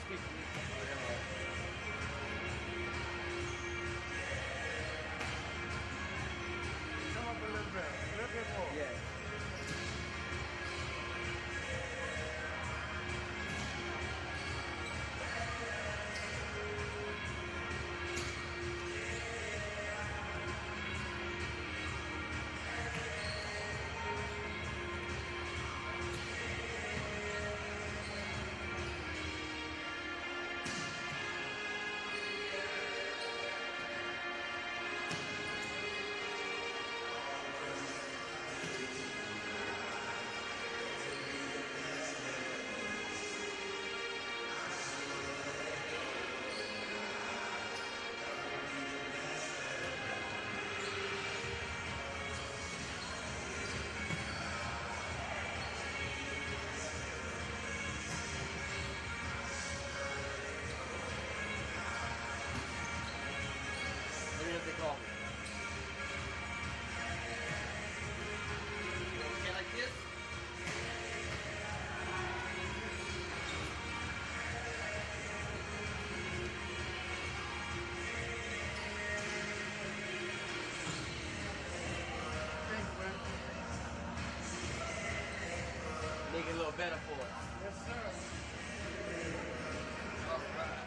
speak to me. Come up a little bit more. Yeah. Let me know if they call me. Okay, like this? Make it a little better for us. Yes, sir. All right.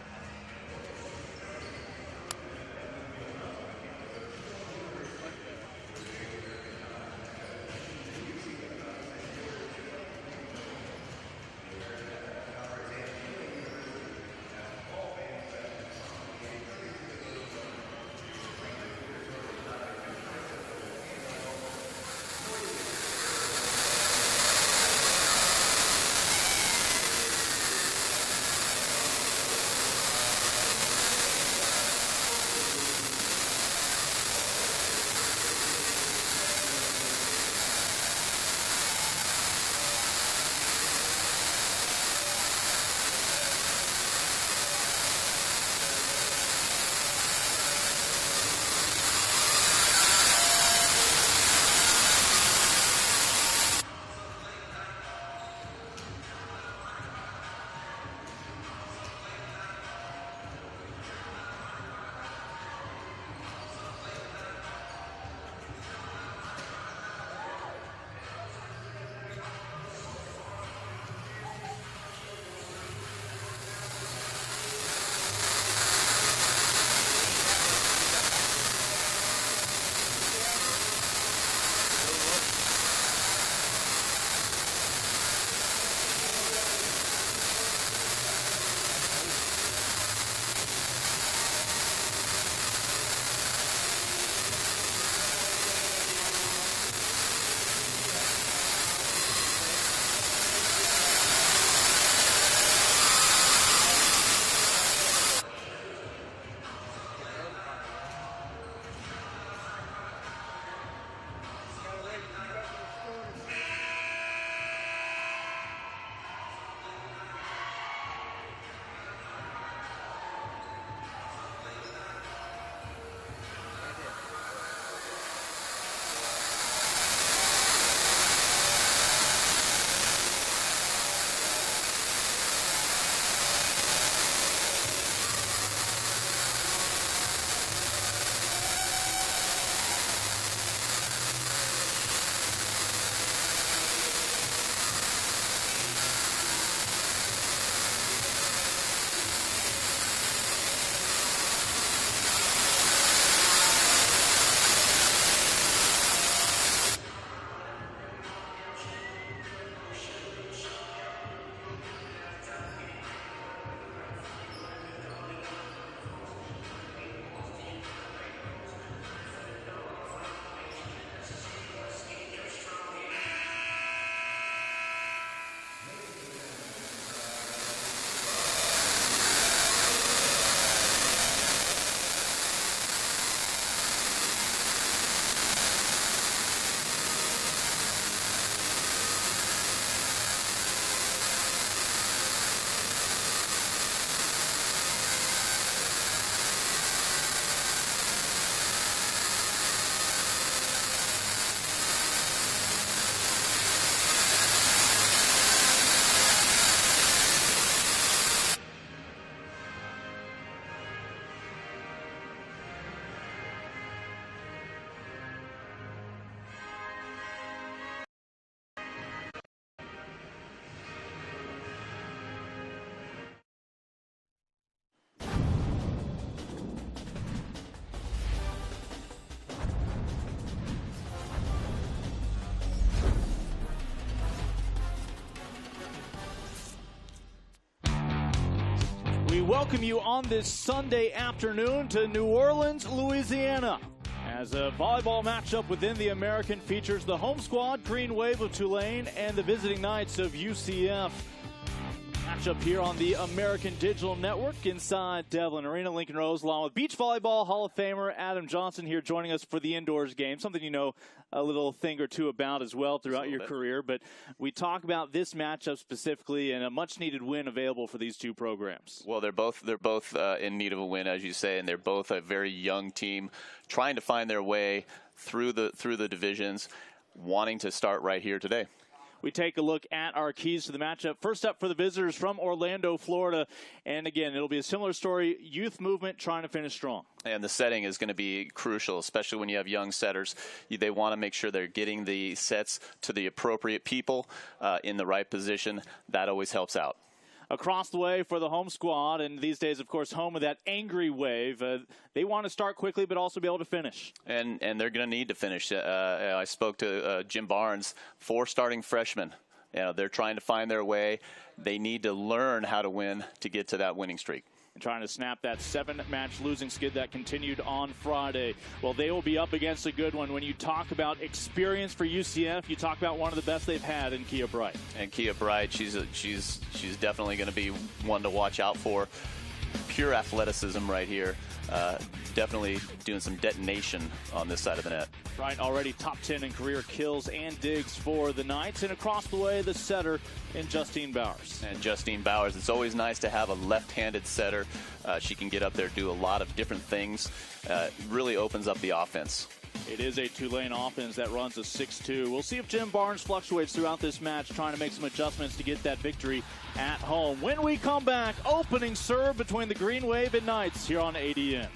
welcome you on this Sunday afternoon to New Orleans, Louisiana, as a volleyball matchup within the American features the home squad, Green Wave of Tulane, and the visiting Knights of UCF. Matchup here on the American Digital Network inside Devlin Arena. Lincoln Rose along with Beach Volleyball Hall of Famer Adam Johnson here joining us for the indoors game, something you know a little thing or two about as well throughout your career. But we talk about this matchup specifically and a much-needed win available for these two programs. Well, they're both in need of a win, as you say, and they're both a very young team trying to find their way through the divisions, wanting to start right here today. We take a look at our keys to the matchup. First up for the visitors from Orlando, Florida. And again, it'll be a similar story. Youth movement trying to finish strong. And the setting is going to be crucial, especially when you have young setters. They want to make sure they're getting the sets to the appropriate people in the right position. That always helps out. Across the way for the home squad, and these days, of course, home of that angry wave. They want to start quickly, but also be able to finish. And they're going to need to finish. I spoke to Jim Barnes, 4 starting freshmen. They're trying to find their way. They need to learn how to win to get to that winning streak. Trying to snap that 7-match losing skid that continued on Friday. Well, they will be up against a good one. When you talk about experience for UCF, you talk about one of the best they've had in Kia Bright. And Kia Bright, she's definitely going to be one to watch out for. Pure athleticism right here. Definitely doing some detonation on this side of the net. Bright already top 10 in career kills and digs for the Knights. And across the way, the setter in Justine Bowers. And Justine Bowers, it's always nice to have a left-handed setter. She can get up there, do a lot of different things. Really opens up the offense. It is a Tulane offense that runs a 6-2. We'll see if Jim Barnes fluctuates throughout this match, trying to make some adjustments to get that victory at home. When we come back, opening serve between the Green Wave and Knights here on ADN.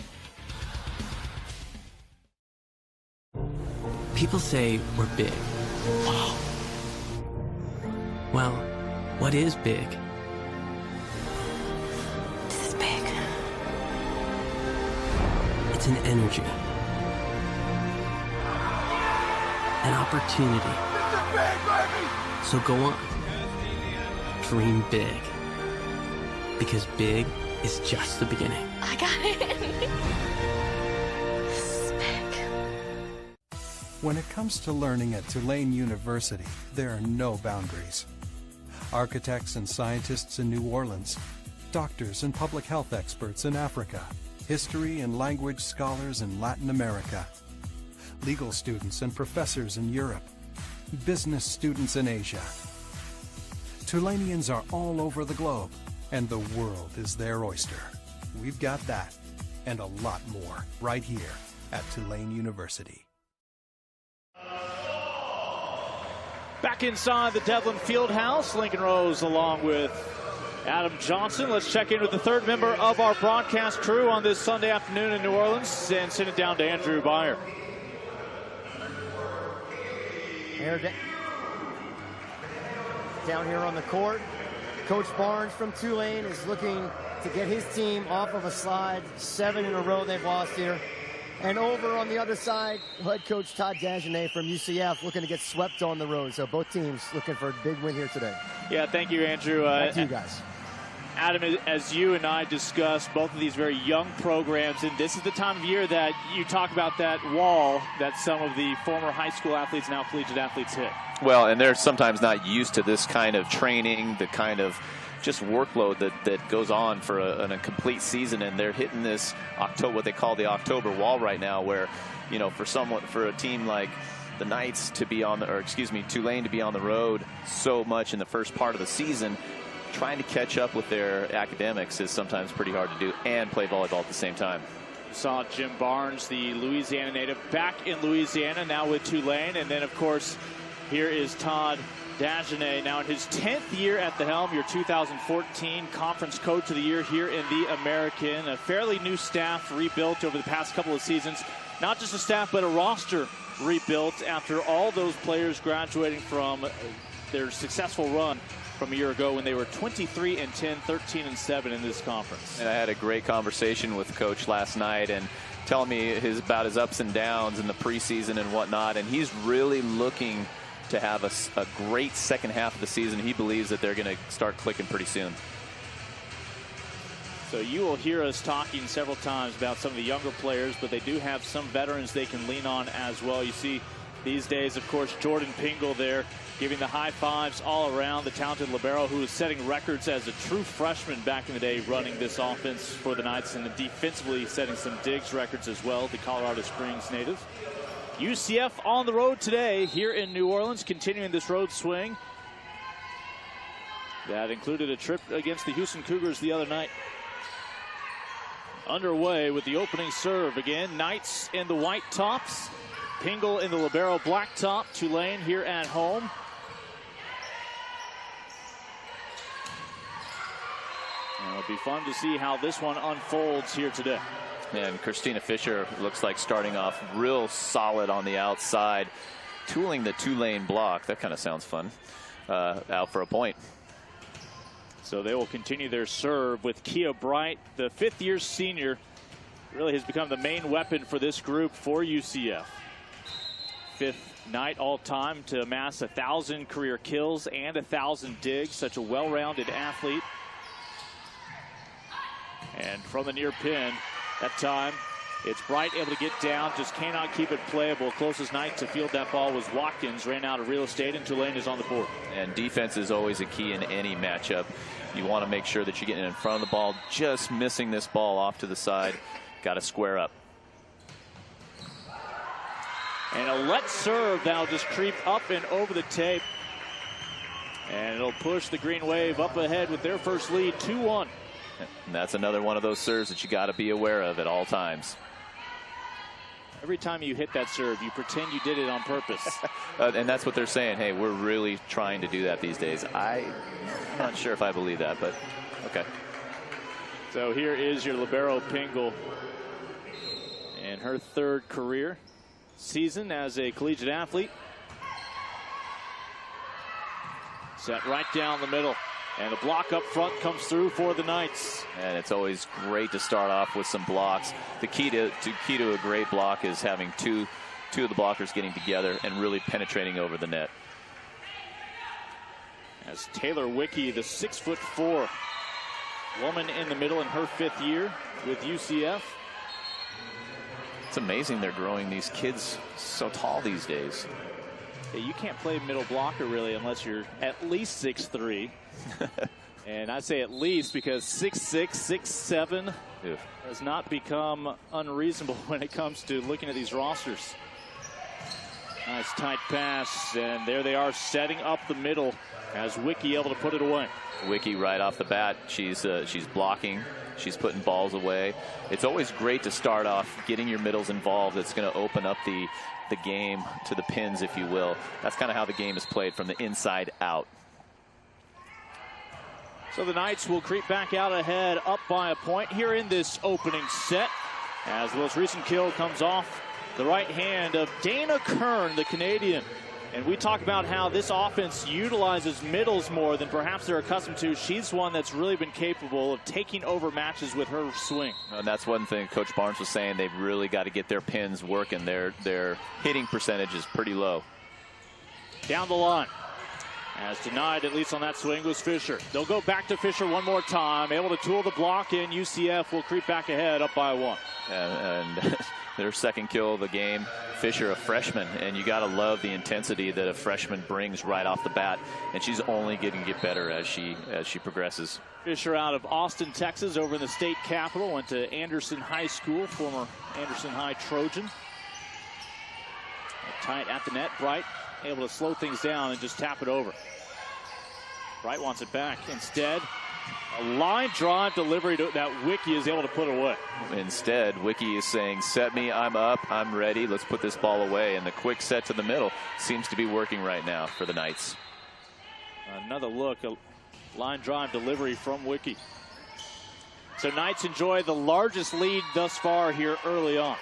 People say we're big. Wow. Well, what is big? This is big. It's an energy. An opportunity. So go on. Dream big. Because big is just the beginning. I got it. This is big. When it comes to learning at Tulane University, there are no boundaries. Architects and scientists in New Orleans, doctors and public health experts in Africa, history and language scholars in Latin America, legal students and professors in Europe, business students in Asia. Tulaneans are all over the globe, and the world is their oyster. We've got that, and a lot more, right here at Tulane University. Back inside the Devlin Fieldhouse, Lincoln Rose along with Adam Johnson. Let's check in with the third member of our broadcast crew on this Sunday afternoon in New Orleans and send it down to Andrew Byer. Down here on the court, Coach Barnes from Tulane is looking to get his team off of a slide. 7 in a row they've lost here. And over on the other side, head coach Todd Dagenet from UCF looking to get swept on the road. So both teams looking for a big win here today. Yeah, thank you, Andrew. Back to you guys. Adam, as you and I discussed both of these very young programs, and this is the time of year that you talk about that wall that some of the former high school athletes, now collegiate athletes, hit. Well, and they're sometimes not used to this kind of training, the kind of just workload that goes on for a complete season, and they're hitting this what they call the October wall right now, where, you know, for a team like the Knights to be Tulane to be on the road so much in the first part of the season, trying to catch up with their academics is sometimes pretty hard to do and play volleyball at the same time. Saw Jim Barnes, the Louisiana native, back in Louisiana, now with Tulane, and then of course here is Todd Dagenet, now in his 10th year at the helm, your 2014 Conference Coach of the Year here in the American. A fairly new staff rebuilt over the past couple of seasons. Not just a staff, but a roster rebuilt after all those players graduating from their successful run from a year ago when they were 23-10, 13-7 in this conference. And I had a great conversation with Coach last night and telling me about his ups and downs in the preseason and whatnot, and he's really looking to have a great second half of the season. He believes that they're going to start clicking pretty soon. So you will hear us talking several times about some of the younger players, but they do have some veterans they can lean on as well. You see these days, of course, Jordan Pingle there giving the high fives all around, the talented libero who is setting records as a true freshman back in the day running this offense for the Knights, and defensively setting some digs records as well, the Colorado Springs native. UCF on the road today here in New Orleans, continuing this road swing. That included a trip against the Houston Cougars the other night. Underway with the opening serve again. Knights in the white tops. Pingle in the libero black top. Tulane here at home. And it'll be fun to see how this one unfolds here today. And Christina Fisher looks like starting off real solid on the outside. Tooling the two-lane block. That kind of sounds fun. Out for a point. So they will continue their serve with Kia Bright, the fifth-year senior. Really has become the main weapon for this group for UCF. Fifth Knight all-time to amass 1,000 career kills and 1,000 digs. Such a well-rounded athlete. And from the near pin, that time it's Bright able to get down, just cannot keep it playable. Closest Knight to field that ball was Watkins, ran out of real estate, and Tulane is on the board. And defense is always a key in any matchup. You want to make sure that you're getting in front of the ball. Just missing this ball off to the side. Got to square up. And a let serve that'll just creep up and over the tape. And it'll push the Green Wave up ahead with their first lead, 2-1. And that's another one of those serves that you got to be aware of at all times. Every time you hit that serve, you pretend you did it on purpose. And that's what they're saying. Hey, we're really trying to do that these days. I'm not sure if I believe that, but okay. So here is your libero Pingle in her third career season as a collegiate athlete. Set right down the middle. And the block up front comes through for the Knights. And it's always great to start off with some blocks. The key to a great block is having two of the blockers getting together and really penetrating over the net. As Taylor Wicke, the 6'4" woman in the middle in her fifth year with UCF. It's amazing they're growing these kids so tall these days. You can't play middle blocker really unless you're at least 6'3". And I say at least because 6'6", 6'7" has not become unreasonable when it comes to looking at these rosters. Nice tight pass, and there they are setting up the middle as Wicke able to put it away. Wicke right off the bat, she's blocking, she's putting balls away. It's always great to start off getting your middles involved. It's going to open up the game to the pins, if you will. That's kind of how the game is played, from the inside out. So the Knights will creep back out ahead, up by a point here in this opening set, as the most recent kill comes off the right hand of Dana Kern, the Canadian. And we talk about how this offense utilizes middles more than perhaps they're accustomed to. She's one that's really been capable of taking over matches with her swing. And that's one thing Coach Barnes was saying. They've really got to get their pins working. Their hitting percentage is pretty low. Down the line. As denied, at least on that swing, was Fisher. They'll go back to Fisher one more time. Able to tool the block in. UCF will creep back ahead, up by 1. And their second kill of the game. Fisher, a freshman, and you got to love the intensity that a freshman brings right off the bat. And she's only going to get better as she progresses. Fisher out of Austin, Texas, over in the state capital. Went to Anderson High School, former Anderson High Trojan. Tight at the net. Bright able to slow things down and just tap it over. Bright wants it back. Instead, a line drive delivery that Wicke is able to put away. Instead, Wicke is saying, set me, I'm up, I'm ready, let's put this ball away. And the quick set to the middle seems to be working right now for the Knights. Another look, a line drive delivery from Wicke. So Knights enjoy the largest lead thus far here early on.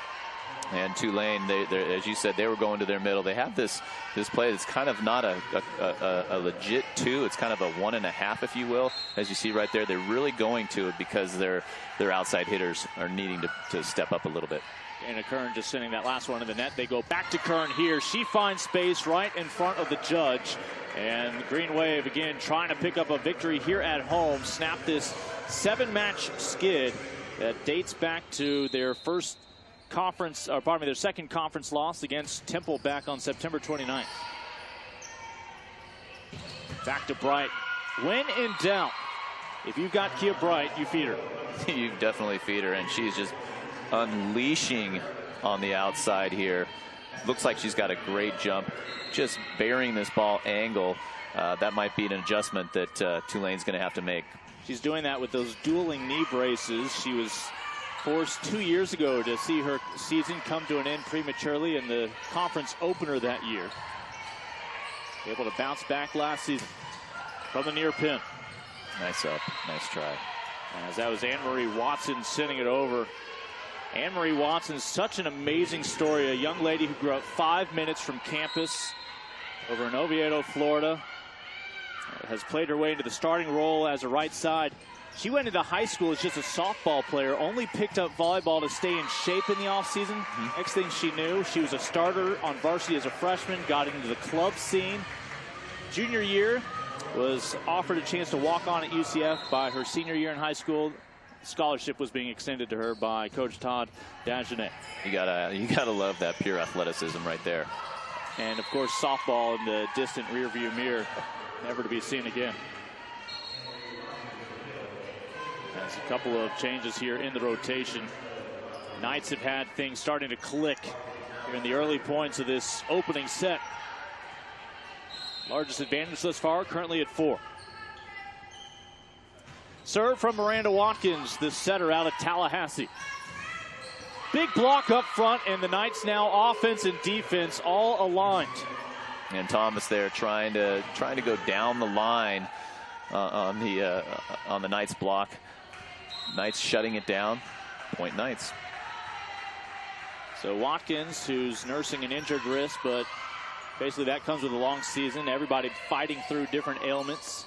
And Tulane, as you said, they were going to their middle. They have this play that's kind of not a legit 2. It's kind of a 1.5, if you will. As you see right there, they're really going to it because their outside hitters are needing to step up a little bit. Dana Kern just sending that last one in the net. They go back to Kern here. She finds space right in front of the judge. And the Green Wave, again, trying to pick up a victory here at home. Snap this 7-match skid that dates back to their first conference, or pardon me, their second conference loss against Temple back on September 29th. Back to Bright. When in doubt, if you've got Kia Bright, you feed her. You definitely feed her, and she's just unleashing on the outside here. Looks like she's got a great jump, just burying this ball angle. That might be an adjustment that Tulane's going to have to make. She's doing that with those dueling knee braces. She was forced 2 years ago to see her season come to an end prematurely in the conference opener that year. Able to bounce back last season from the near pin. Nice up, nice try. As that was Anne-Marie Watson sending it over. Anne-Marie Watson is such an amazing story. A young lady who grew up 5 minutes from campus over in Oviedo, Florida. Has played her way into the starting role as a right side. She went into high school as just a softball player, only picked up volleyball to stay in shape in the offseason. Next thing she knew, she was a starter on varsity as a freshman, got into the club scene. Junior year, was offered a chance to walk on at UCF. By her senior year in high school, scholarship was being extended to her by Coach Todd Dagenet. You gotta love that pure athleticism right there. And of course, softball in the distant rearview mirror, never to be seen again. There's a couple of changes here in the rotation. Knights have had things starting to click here in the early points of this opening set. Largest advantage thus far, currently at 4. Serve from Miranda Watkins, the setter out of Tallahassee. Big block up front, and the Knights now offense and defense all aligned. And Thomas there trying to go down the line on the Knights block. Knights shutting it down. Point Knights. So Watkins, who's nursing an injured wrist, but basically that comes with a long season. Everybody fighting through different ailments.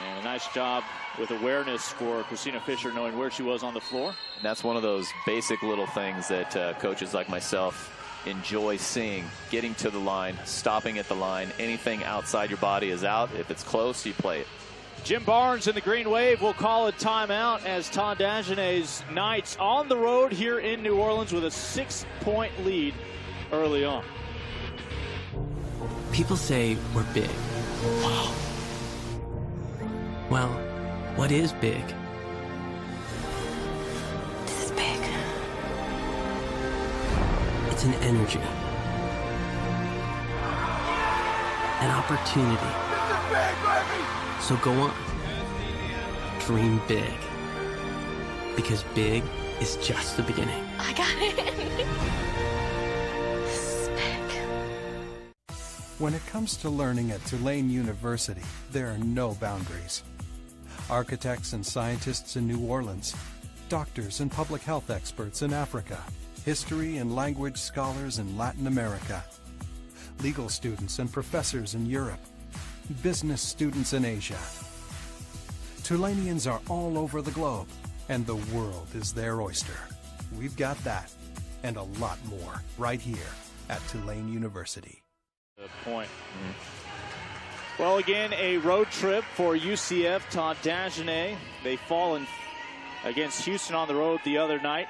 And a nice job with awareness for Christina Fisher, knowing where she was on the floor. And that's one of those basic little things that coaches like myself enjoy seeing. Getting to the line, stopping at the line. Anything outside your body is out. If it's close, you play it. Jim Barnes in the green wave will call a timeout as Todd Dagenet's Knights on the road here in New Orleans with a 6-point lead early on. People say we're big. Wow. Well, what is big? This is big. It's an energy. An opportunity. This is big, baby! So go on. Dream big. Because big is just the beginning. I got it. This is big. When it comes to learning at Tulane University, there are no boundaries. Architects and scientists in New Orleans, doctors and public health experts in Africa, history and language scholars in Latin America, legal students and professors in Europe, business students in Asia. Tulaneans are all over the globe, and the world is their oyster. We've got that and a lot more right here at Tulane University. Good point. Well, again, a road trip for UCF. Todd Dagenet. They fall in against Houston on the road the other night,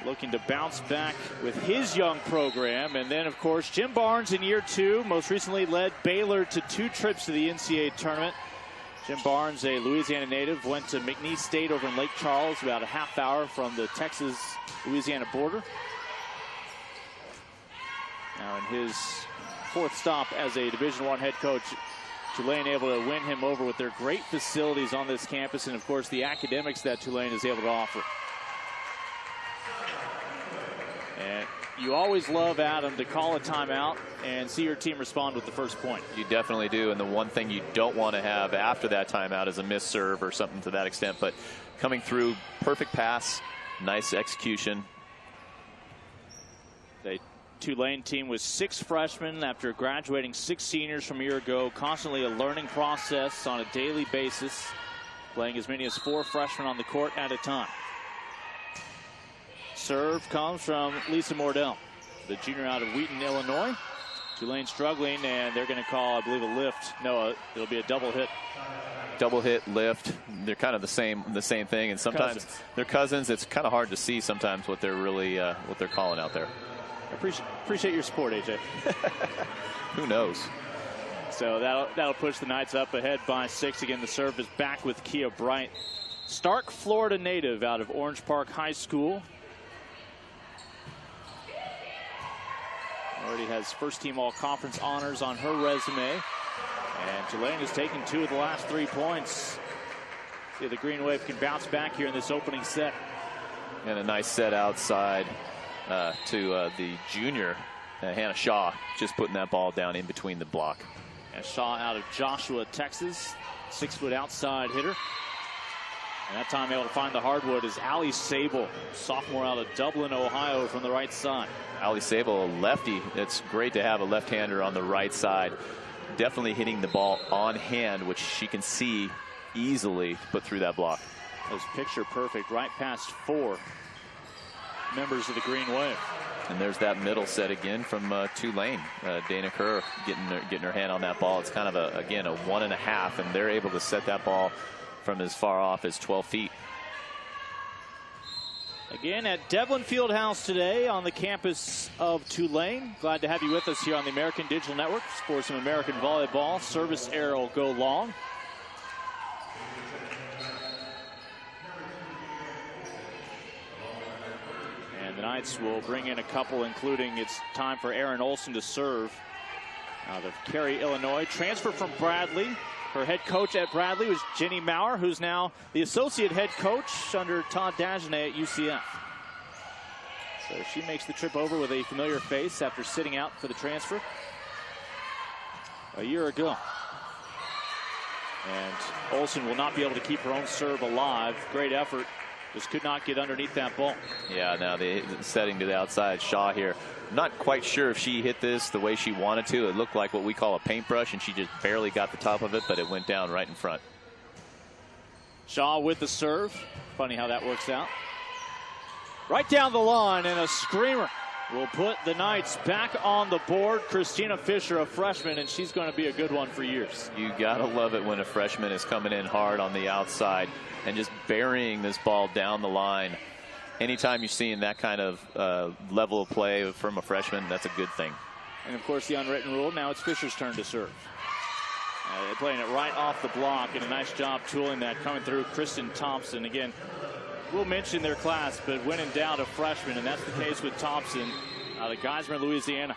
looking to bounce back with his young program. And then, of course, Jim Barnes in year 2, most recently led Baylor to 2 trips to the NCAA tournament. Jim Barnes, a Louisiana native, went to McNeese State over in Lake Charles, about a half hour from the Texas-Louisiana border. Now in his 4th stop as a Division I head coach, Tulane able to win him over with their great facilities on this campus and, of course, the academics that Tulane is able to offer. And you always love, Adam, to call a timeout and see your team respond with the first point. You definitely do, and the one thing you don't want to have after that timeout is a missed serve or something to that extent. But coming through, perfect pass, nice execution. The Tulane team was 6 freshmen after graduating 6 seniors from a year ago, constantly a learning process on a daily basis, playing as many as 4 freshmen on the court at a time. Serve comes from Lisa Mordell, the junior out of Wheaton, Illinois. Tulane struggling, and they're going to call, I believe, a lift. No, it'll be a double hit. Double hit, lift. They're kind of the same thing, and sometimes they're cousins. It's kind of hard to see sometimes what they're really what they're calling out there. I appreciate your support, AJ. Who knows? So that'll push the Knights up ahead by 6. Again, the serve is back with Kia Bright. Stark, Florida native out of Orange Park High School. Already has first-team all-conference honors on her resume. And Tulane has taken 2 of the last 3 points. See if the Green Wave can bounce back here in this opening set. And a nice set outside to the junior, Hannah Shaw, just putting that ball down in between the block. And Shaw out of Joshua, Texas. 6-foot outside hitter. And that time able to find the hardwood is Allie Sable, sophomore out of Dublin, Ohio, from the right side. Allie Sable, a lefty. It's great to have a left-hander on the right side. Definitely hitting the ball on hand, which she can see easily put through that block. That was picture perfect, right past 4 members of the Green Wave. And there's that middle set again from Tulane. Dana Kerr getting her hand on that ball. It's kind of again a 1.5, and they're able to set that ball from as far off as 12 feet. Again at Devlin Fieldhouse today on the campus of Tulane. Glad to have you with us here on the American Digital Network for some American volleyball. Service error will go long. And the Knights will bring in a couple, including it's time for Aaron Olson to serve out of Cary, Illinois. Transfer from Bradley. Her head coach at Bradley was Jenny Maurer, who's now the associate head coach under Todd Dagenet at UCF. So she makes the trip over with a familiar face after sitting out for the transfer a year ago. And Olson will not be able to keep her own serve alive. Great effort. Just could not get underneath that ball. Yeah, now the setting to the outside. Shaw here. Not quite sure if she hit this the way she wanted to. It looked like what we call a paintbrush, and she just barely got the top of it, but it went down right in front. Shaw with the serve. Funny how that works out. Right down the line, and a screamer will put the Knights back on the board. Christina Fisher, a freshman, and she's going to be a good one for years. You got to love it when a freshman is coming in hard on the outside and just burying this ball down the line. Anytime you're seeing that kind of level of play from a freshman, that's a good thing. And, of course, the unwritten rule, now it's Fisher's turn to serve. They're playing it right off the block, and a nice job tooling that coming through. Kristen Thompson, again, we'll mention their class, but when in doubt, a freshman, and that's the case with Thompson out of Geismar, Louisiana.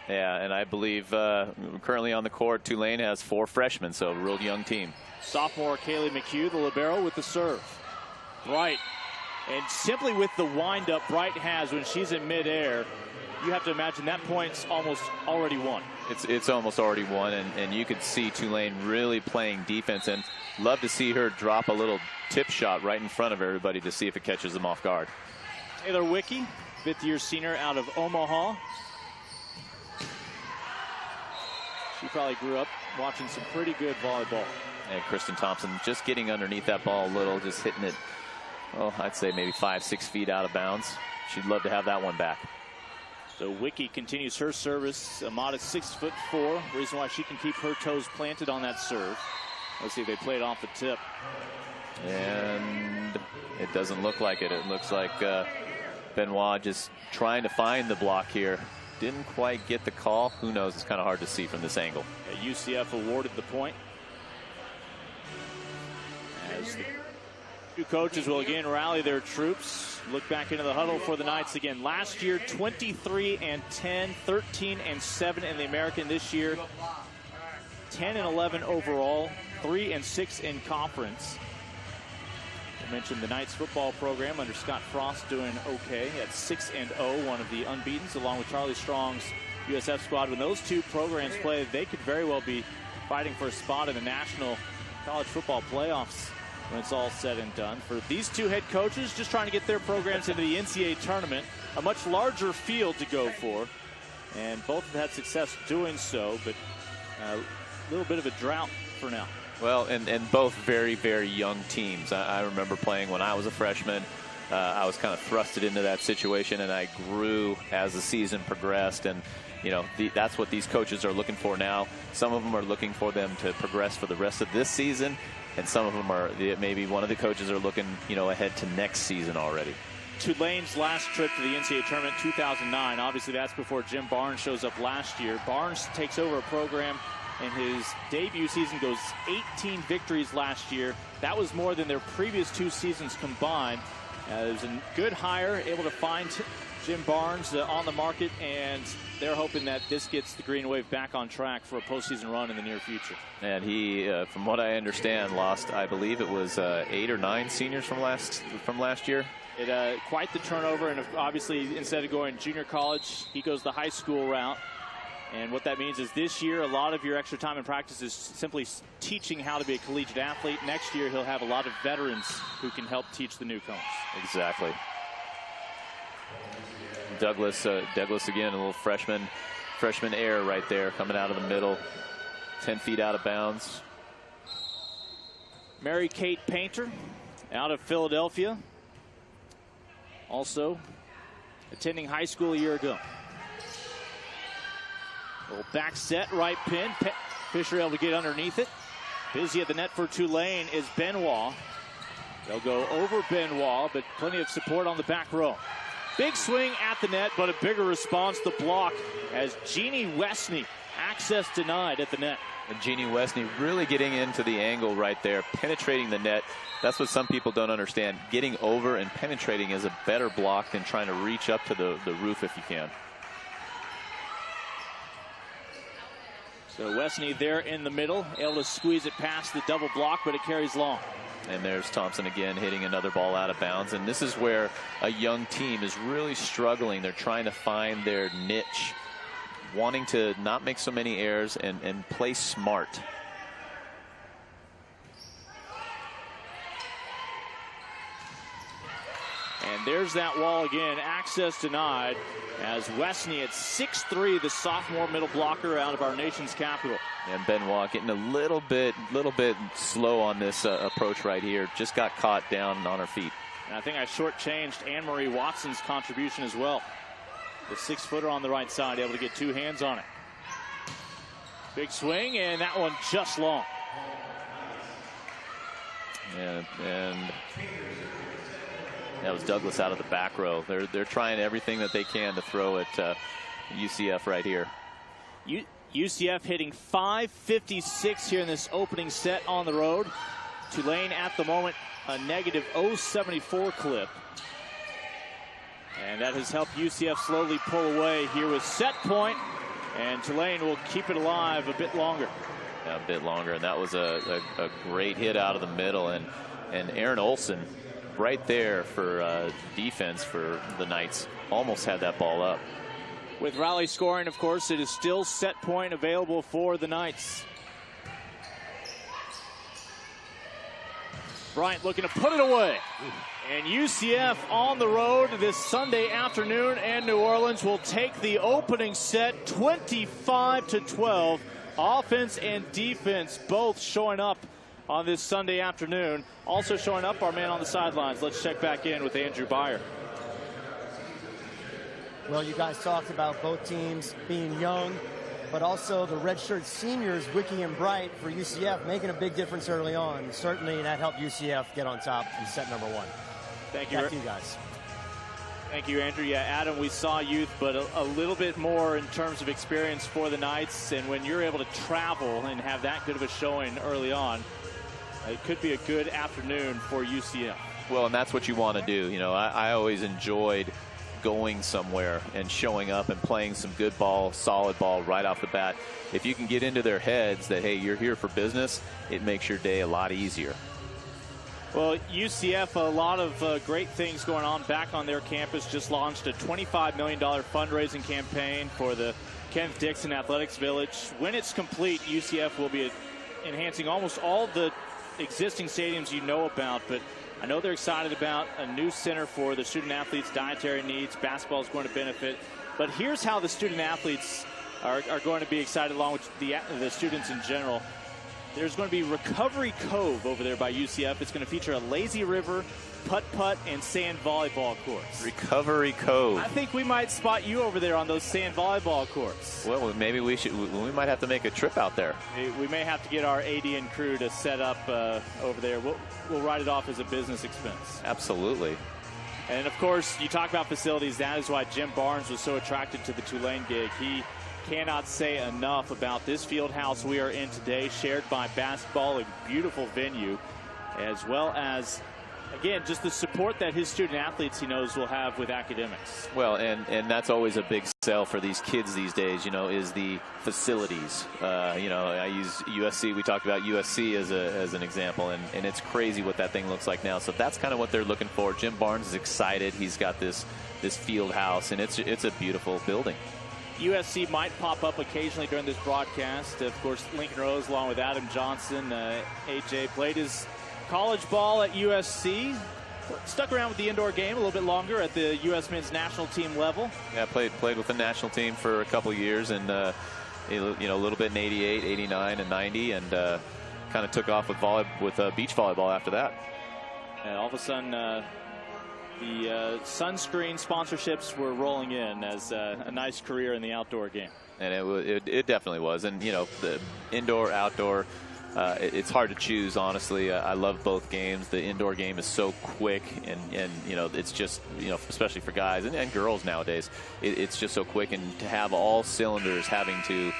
Yeah, and I believe currently on the court, Tulane has 4 freshmen, so a real young team. Sophomore Kaylee McHugh, the libero, with the serve. Bright. And simply with the windup Bright has when she's in midair, you have to imagine that point's almost already won. It's almost already won, and you could see Tulane really playing defense, and love to see her drop a little tip shot right in front of everybody to see if it catches them off guard. Taylor Wicke, 5th-year senior out of Omaha. She probably grew up watching some pretty good volleyball. And Kristen Thompson just getting underneath that ball a little, just hitting it, oh, I'd say maybe 5-6 feet out of bounds. She'd love to have that one back. So Wicke continues her service, a modest 6'4", reason why she can keep her toes planted on that serve. Let's see if they play it off the tip. And it doesn't look like it. It looks like Benoit just trying to find the block here. Didn't quite get the call. Who knows? It's kind of hard to see from this angle. UCF awarded the point. As the two coaches will again rally their troops. Look back into the huddle for the Knights again. Last year, 23-10, 13-7 in the American. This year, 10-11 overall, 3-6 in conference. I mentioned the Knights football program under Scott Frost doing okay at 6-0, one of the unbeatens, along with Charlie Strong's USF squad. When those two programs play, they could very well be fighting for a spot in the National College Football Playoffs when it's all said and done. For these two head coaches, just trying to get their programs into the NCAA tournament, a much larger field to go for, and both have had success doing so, but a little bit of a drought for now. Well, and both very, very young teams. I remember playing when I was a freshman. I was kind of thrusted into that situation, and I grew as the season progressed. And you know, that's what these coaches are looking for now. Some of them are looking for them to progress for the rest of this season, and some of them are, maybe one of the coaches are looking, you know, ahead to next season already. Tulane's last trip to the NCAA tournament, 2009. Obviously, that's before Jim Barnes shows up last year. Barnes takes over a program, and his debut season goes 18 victories last year. That was more than their previous 2 seasons combined. It was a good hire, able to find Jim Barnes on the market, and they're hoping that this gets the Green Wave back on track for a postseason run in the near future. And he, from what I understand, lost, I believe it was 8 or 9 seniors from last year. Quite the turnover, and obviously instead of going junior college, he goes the high school route. And what that means is this year, a lot of your extra time in practice is simply teaching how to be a collegiate athlete. Next year, he'll have a lot of veterans who can help teach the newcomers. Exactly. Douglas again, a little freshman air right there, coming out of the middle, 10 feet out of bounds. Mary Kate Painter out of Philadelphia, also attending high school a year ago. Little back set, right pin. Fisher able to get underneath it. Busy at the net for Tulane is Benoit. They'll go over Benoit, but plenty of support on the back row. Big swing at the net, but a bigger response, the block, as Jeannie Westney, access denied at the net. And Jeannie Westney really getting into the angle right there, penetrating the net. That's what some people don't understand. Getting over and penetrating is a better block than trying to reach up to the roof if you can. So Westney there in the middle, able to squeeze it past the double block, but it carries long. And there's Thompson again hitting another ball out of bounds. And this is where a young team is really struggling. They're trying to find their niche, wanting to not make so many errors and play smart. And there's that wall again, access denied, as Westney at 6'3", the sophomore middle blocker out of our nation's capital. And Benoit getting a little bit slow on this approach right here. Just got caught down on her feet. And I think I shortchanged Anne-Marie Watson's contribution as well. The 6-footer on the right side, able to get 2 hands on it. Big swing, and that one just long. And that was Douglas out of the back row. They're trying everything that they can to throw at UCF right here. UCF hitting .556 here in this opening set on the road. Tulane at the moment a negative .074 clip. And that has helped UCF slowly pull away here with set point. And Tulane will keep it alive a bit longer. Yeah, a bit longer. And that was a great hit out of the middle. And Aaron Olson right there for defense for the Knights. Almost had that ball up. With rally scoring, of course, it is still set point available for the Knights. Bryant looking to put it away. And UCF on the road this Sunday afternoon, and New Orleans will take the opening set 25-12. Offense and defense both showing up on this Sunday afternoon. Also showing up, our man on the sidelines. Let's check back in with Andrew Byer. Well, you guys talked about both teams being young, but also the redshirt seniors, Wiki and Bright, for UCF, making a big difference early on. Certainly that helped UCF get on top in set number 1. Thank you. Back to you guys. Thank you, Andrew. Yeah, Adam, we saw youth, but a little bit more in terms of experience for the Knights. And when you're able to travel and have that good of a showing early on, it could be a good afternoon for UCF. Well, and that's what you want to do. You know, I always enjoyed going somewhere and showing up and playing some good ball, solid ball right off the bat. If you can get into their heads that, hey, you're here for business, it makes your day a lot easier. Well, UCF, a lot of great things going on back on their campus. Just launched a $25 million fundraising campaign for the Kenneth Dixon Athletics Village. When it's complete, UCF will be enhancing almost all the existing stadiums you know about, but I know they're excited about a new center for the student athletes' dietary needs. Basketball is going to benefit. But here's how the student athletes are going to be excited, along with the students in general. There's going to be Recovery Cove over there by UCF. It's going to feature a lazy river, putt-putt, and sand volleyball courts. Recovery Cove. I think we might spot you over there on those sand volleyball courts. Well, maybe we might have to make a trip out there. We may have to get our AD&T crew to set up over there. We'll write it off as a business expense. Absolutely. And, of course, you talk about facilities. That is why Jim Barnes was so attracted to the Tulane gig. He cannot say enough about this field house we are in today, shared by basketball, a beautiful venue, as well as, again, just the support that his student athletes he knows will have with academics. Well, and that's always a big sell for these kids these days, is the facilities. I use USC. We talked about USC as an example, and it's crazy what that thing looks like now. So that's kind of what they're looking for. Jim Barnes is excited. He's got this field house, and it's a beautiful building. USC might pop up occasionally during this broadcast. Of course, Lincoln Rose, along with Adam Johnson, AJ, played his college ball at USC. Stuck around with the indoor game a little bit longer at the U.S. men's national team level. Yeah, played with the national team for a couple years, and a little bit in '88, '89, and '90, and kind of took off with beach volleyball after that. And all of a sudden, the sunscreen sponsorships were rolling in as a nice career in the outdoor game. And it definitely was. And, the indoor, outdoor, it's hard to choose, honestly. I love both games. The indoor game is so quick, and it's just, especially for guys and girls nowadays, it's just so quick. And to have all cylinders having to,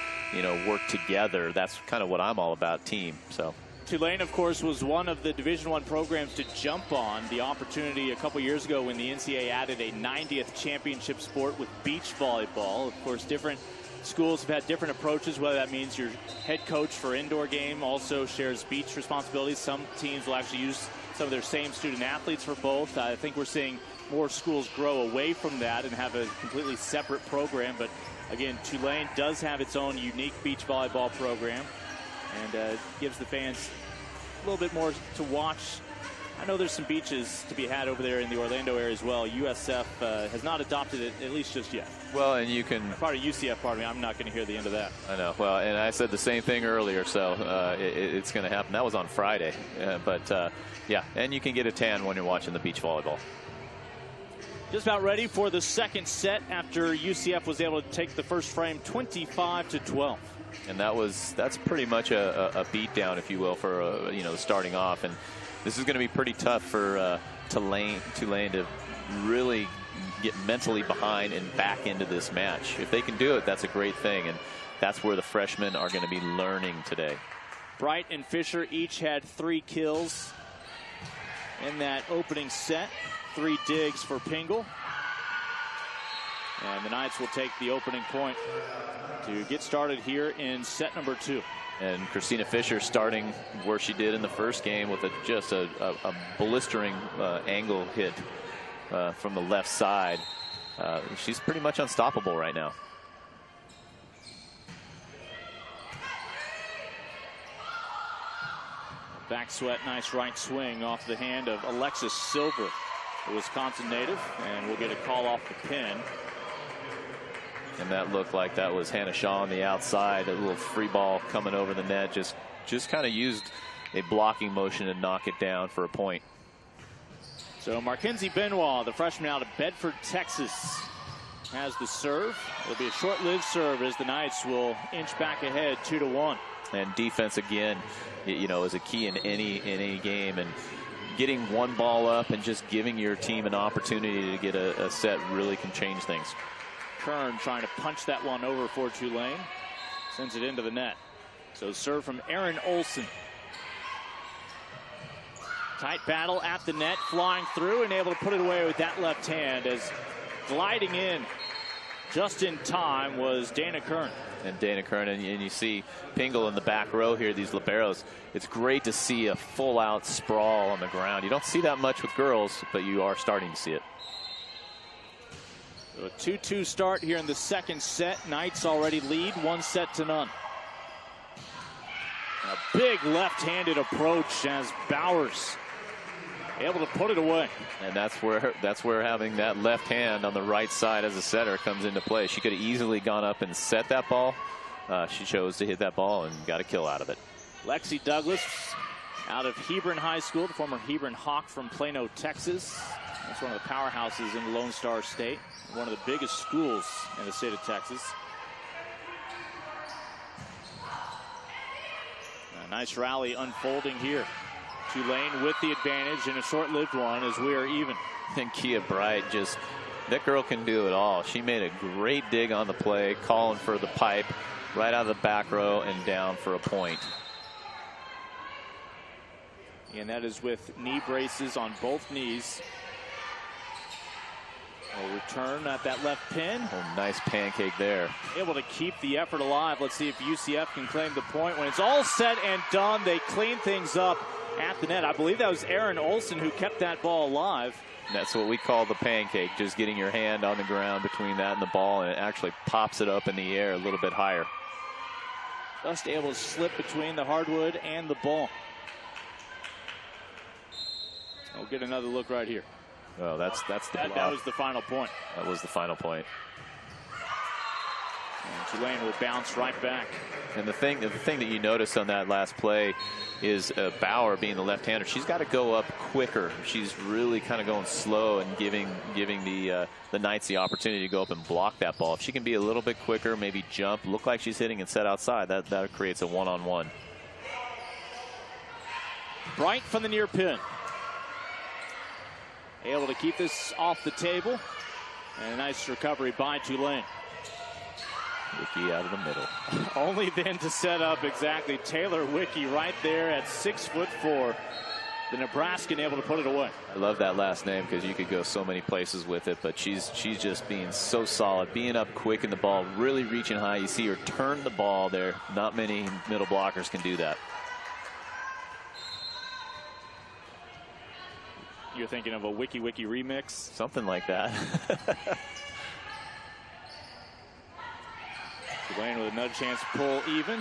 work together, that's kind of what I'm all about, team. So. Tulane, of course, was one of the Division I programs to jump on the opportunity a couple years ago when the NCAA added a 90th championship sport with beach volleyball. Of course, different schools have had different approaches, whether that means your head coach for indoor game also shares beach responsibilities. Some teams will actually use some of their same student athletes for both. I think we're seeing more schools grow away from that and have a completely separate program. But, again, Tulane does have its own unique beach volleyball program, and gives the fans a little bit more to watch. I know there's some beaches to be had over there in the Orlando area as well. USF has not adopted it, at least just yet. Well, and you can... Part of UCF, pardon me, I'm not going to hear the end of that. I know. Well, and I said the same thing earlier, so it's going to happen. That was on Friday. Yeah, and you can get a tan when you're watching the beach volleyball. Just about ready for the second set after UCF was able to take the first frame 25-12. And that's pretty much a beatdown, if you will, for starting off. And this is going to be pretty tough for Tulane to really get mentally behind and back into this match. If they can do it, that's a great thing, and that's where the freshmen are going to be learning today. Bright and Fisher each had 3 kills in that opening set. 3 digs for Pingle. And the Knights will take the opening point to get started here in set number 2. And Christina Fisher starting where she did in the first game with just a blistering angle hit from the left side. She's pretty much unstoppable right now. Back sweat, nice right swing off the hand of Alexis Silver, a Wisconsin native, and we'll get a call off the pin. And that looked like that was Hannah Shaw on the outside. A little free ball coming over the net. Just kind of used a blocking motion to knock it down for a point. So Mackenzie Benoit, the freshman out of Bedford, Texas, has the serve. It'll be a short-lived serve as the Knights will inch back ahead 2-1. And defense again, is a key in any game. And getting one ball up and just giving your team an opportunity to get a set really can change things. Kern trying to punch that one over for Tulane. Sends it into the net. So serve from Aaron Olson. Tight battle at the net, flying through and able to put it away with that left hand as gliding in just in time was Dana Kern. And Dana Kern, and you see Pingle in the back row here, these liberos. It's great to see a full-out sprawl on the ground. You don't see that much with girls, but you are starting to see it. So a 2-2 start here in the second set. Knights already lead 1-0. A big left-handed approach as Bowers able to put it away. And that's where having that left hand on the right side as a setter comes into play. She could have easily gone up and set that ball. She chose to hit that ball and got a kill out of it. Lexi Douglas out of Hebron High School, the former Hebron Hawk from Plano, Texas. That's one of the powerhouses in Lone Star State, one of the biggest schools in the state of Texas. A nice rally unfolding here. Tulane with the advantage in a short-lived one as we are even. And Kia Bright, just, that girl can do it all. She made a great dig on the play, calling for the pipe right out of the back row and down for a point. And that is with knee braces on both knees. A return at that left pin. Oh, nice pancake there. Able to keep the effort alive. Let's see if UCF can claim the point. When it's all said and done, they clean things up at the net. I believe that was Aaron Olson who kept that ball alive. That's what we call the pancake, just getting your hand on the ground between that and the ball, and it actually pops it up in the air a little bit higher. Just able to slip between the hardwood and the ball. We'll get another look right here. Oh, that's the block. That was the final point. That was the final point. And Tulane will bounce right back. And the thing that you notice on that last play is Bauer, being the left-hander, she's got to go up quicker. She's really kind of going slow and giving the Knights the opportunity to go up and block that ball. If she can be a little bit quicker, maybe jump, look like she's hitting and set outside, that creates a one-on-one. Bright from the near pin. Able to keep this off the table. And a nice recovery by Tulane. Wicki out of the middle. Only then to set up exactly Taylor Wicki right there at 6'4". The Nebraskan able to put it away. I love that last name because you could go so many places with it, but she's just being so solid, being up quick in the ball, really reaching high. You see her turn the ball there. Not many middle blockers can do that. You're thinking of a Wiki remix? Something like that. Tulane with another chance to pull even.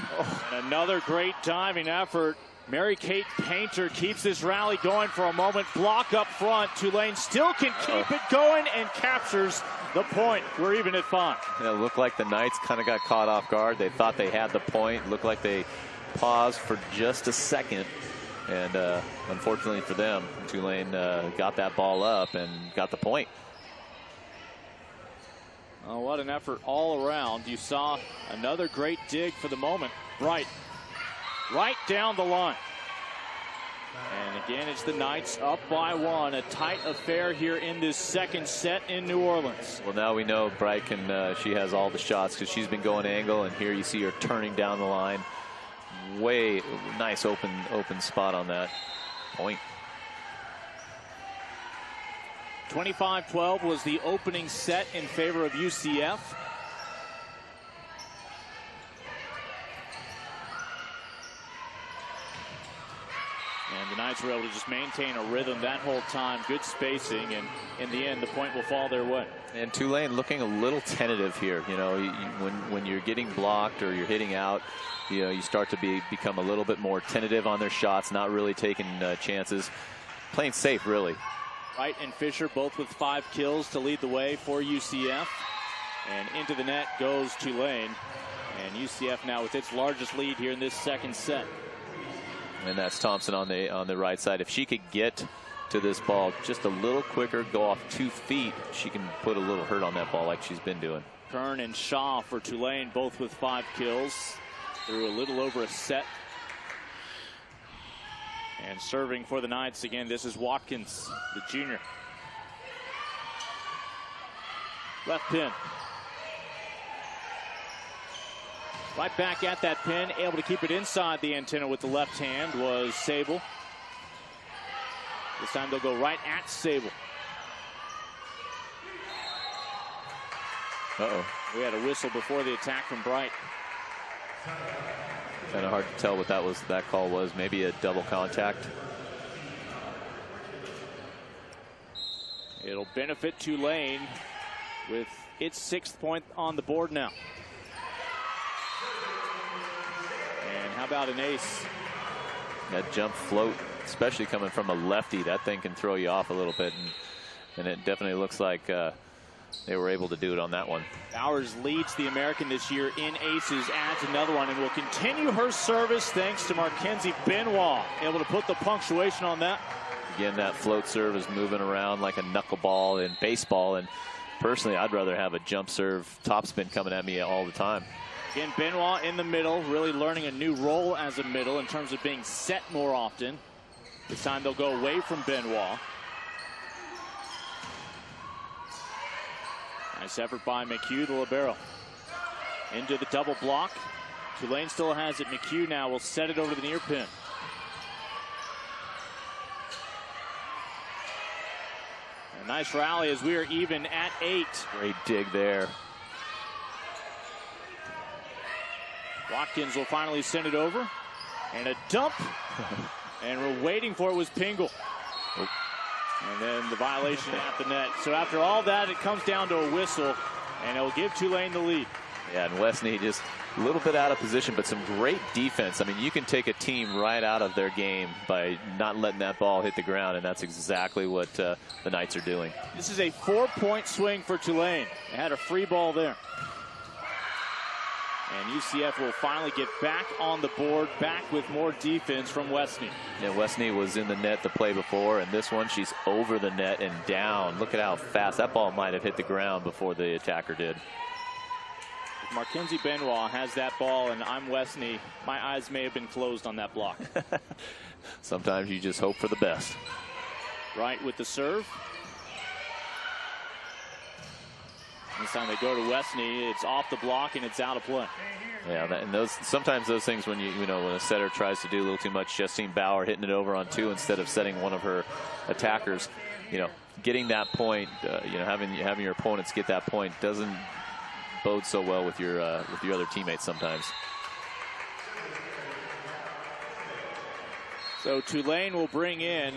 And another great diving effort. Mary Kate Painter keeps this rally going for a moment. Block up front. Tulane still can keep it going and captures the point. We're even at 5. It looked like the Knights kind of got caught off guard. They thought they had the point. Looked like they paused for just a second. And unfortunately for them, Tulane got that ball up and got the point. Oh, what an effort all around. You saw another great dig for the moment. Bright, right down the line. And again, it's the Knights up by 1. A tight affair here in this second set in New Orleans. Well, now we know Bright she has all the shots because she's been going angle, and here you see her turning down the line. Way nice open spot on that point. 25-12 was the opening set in favor of UCF. And the Knights were able to just maintain a rhythm that whole time. Good spacing, and in the end, the point will fall their way. And Tulane looking a little tentative here. You know, when you're getting blocked or you're hitting out, you know, you start to become a little bit more tentative on their shots, not really taking chances, playing safe, really. Wright and Fisher both with 5 kills to lead the way for UCF. And into the net goes Tulane. And UCF now with its largest lead here in this second set. And that's Thompson on the right side. If she could get to this ball just a little quicker, go off 2 feet, she can put a little hurt on that ball like she's been doing. Kern and Shaw for Tulane, both with 5 kills through a little over a set. And serving for the Knights again, this is Watkins, the junior. Left pin. Right back at that pin, able to keep it inside the antenna with the left hand was Sable. This time they'll go right at Sable. Uh-oh. We had a whistle before the attack from Bright. Kind of hard to tell what that call was. Maybe a double contact. It'll benefit Tulane with its 6th point on the board now. And how about an ace? That jump float, especially coming from a lefty, that thing can throw you off a little bit. And it definitely looks like they were able to do it on that one. Bowers leads the American this year in aces, adds another one, and will continue her service thanks to Mackenzie Benoit. Able to put the punctuation on that. Again, that float serve is moving around like a knuckleball in baseball, and personally, I'd rather have a jump serve topspin coming at me all the time. Again, Benoit in the middle, really learning a new role as a middle in terms of being set more often. This time they'll go away from Benoit. Nice effort by McHugh, the libero. Into the double block. Tulane still has it. McHugh now will set it over to the near pin. A nice rally as we are even at 8. Great dig there. Watkins will finally send it over. And a dump. And we're waiting for it was Pingle. Oh. And then the violation at the net. So after all that, it comes down to a whistle, and it'll give Tulane the lead. Yeah, and Westney just a little bit out of position, but some great defense. I mean, you can take a team right out of their game by not letting that ball hit the ground, and that's exactly what the Knights are doing. This is a 4-point swing for Tulane. They had a free ball there. And UCF will finally get back on the board, back with more defense from Westney. Yeah, Westney was in the net the play before, and this one she's over the net and down. Look at how fast that ball might have hit the ground before the attacker did. If Mackenzie Benoit has that ball and I'm Westney, my eyes may have been closed on that block. Sometimes you just hope for the best. Right with the serve. This time they go to Westney. It's off the block and it's out of play. Yeah, and sometimes those things when when a setter tries to do a little too much. Justine Bauer hitting it over on 2 instead of setting one of her attackers. Getting that point. Having your opponents get that point doesn't bode so well with your other teammates sometimes. So Tulane will bring in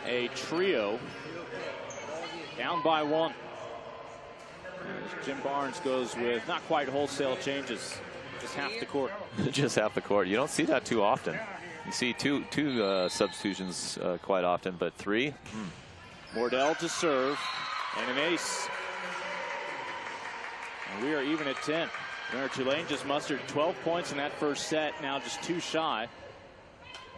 a trio, down by 1. As Jim Barnes goes with not quite wholesale changes, just half the court. Just half the court. You don't see that too often. You see two substitutions quite often, but 3. Mordell to serve, and an ace. And we are even at 10. Remember, Tulane just mustered 12 points in that first set, now just 2 shy.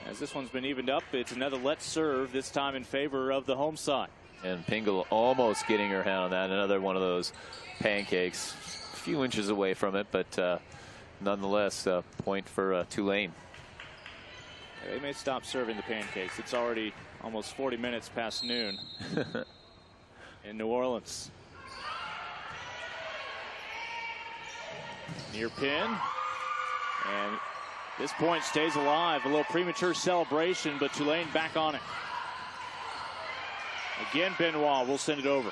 As this one's been evened up, it's another let's serve, this time in favor of the home side. And Pingle almost getting her hand on that. Another one of those pancakes. A few inches away from it, but nonetheless, a point for Tulane. They may stop serving the pancakes. It's already almost 40 minutes past noon in New Orleans. Near pin. And this point stays alive. A little premature celebration, but Tulane back on it. Again, Benoit will send it over.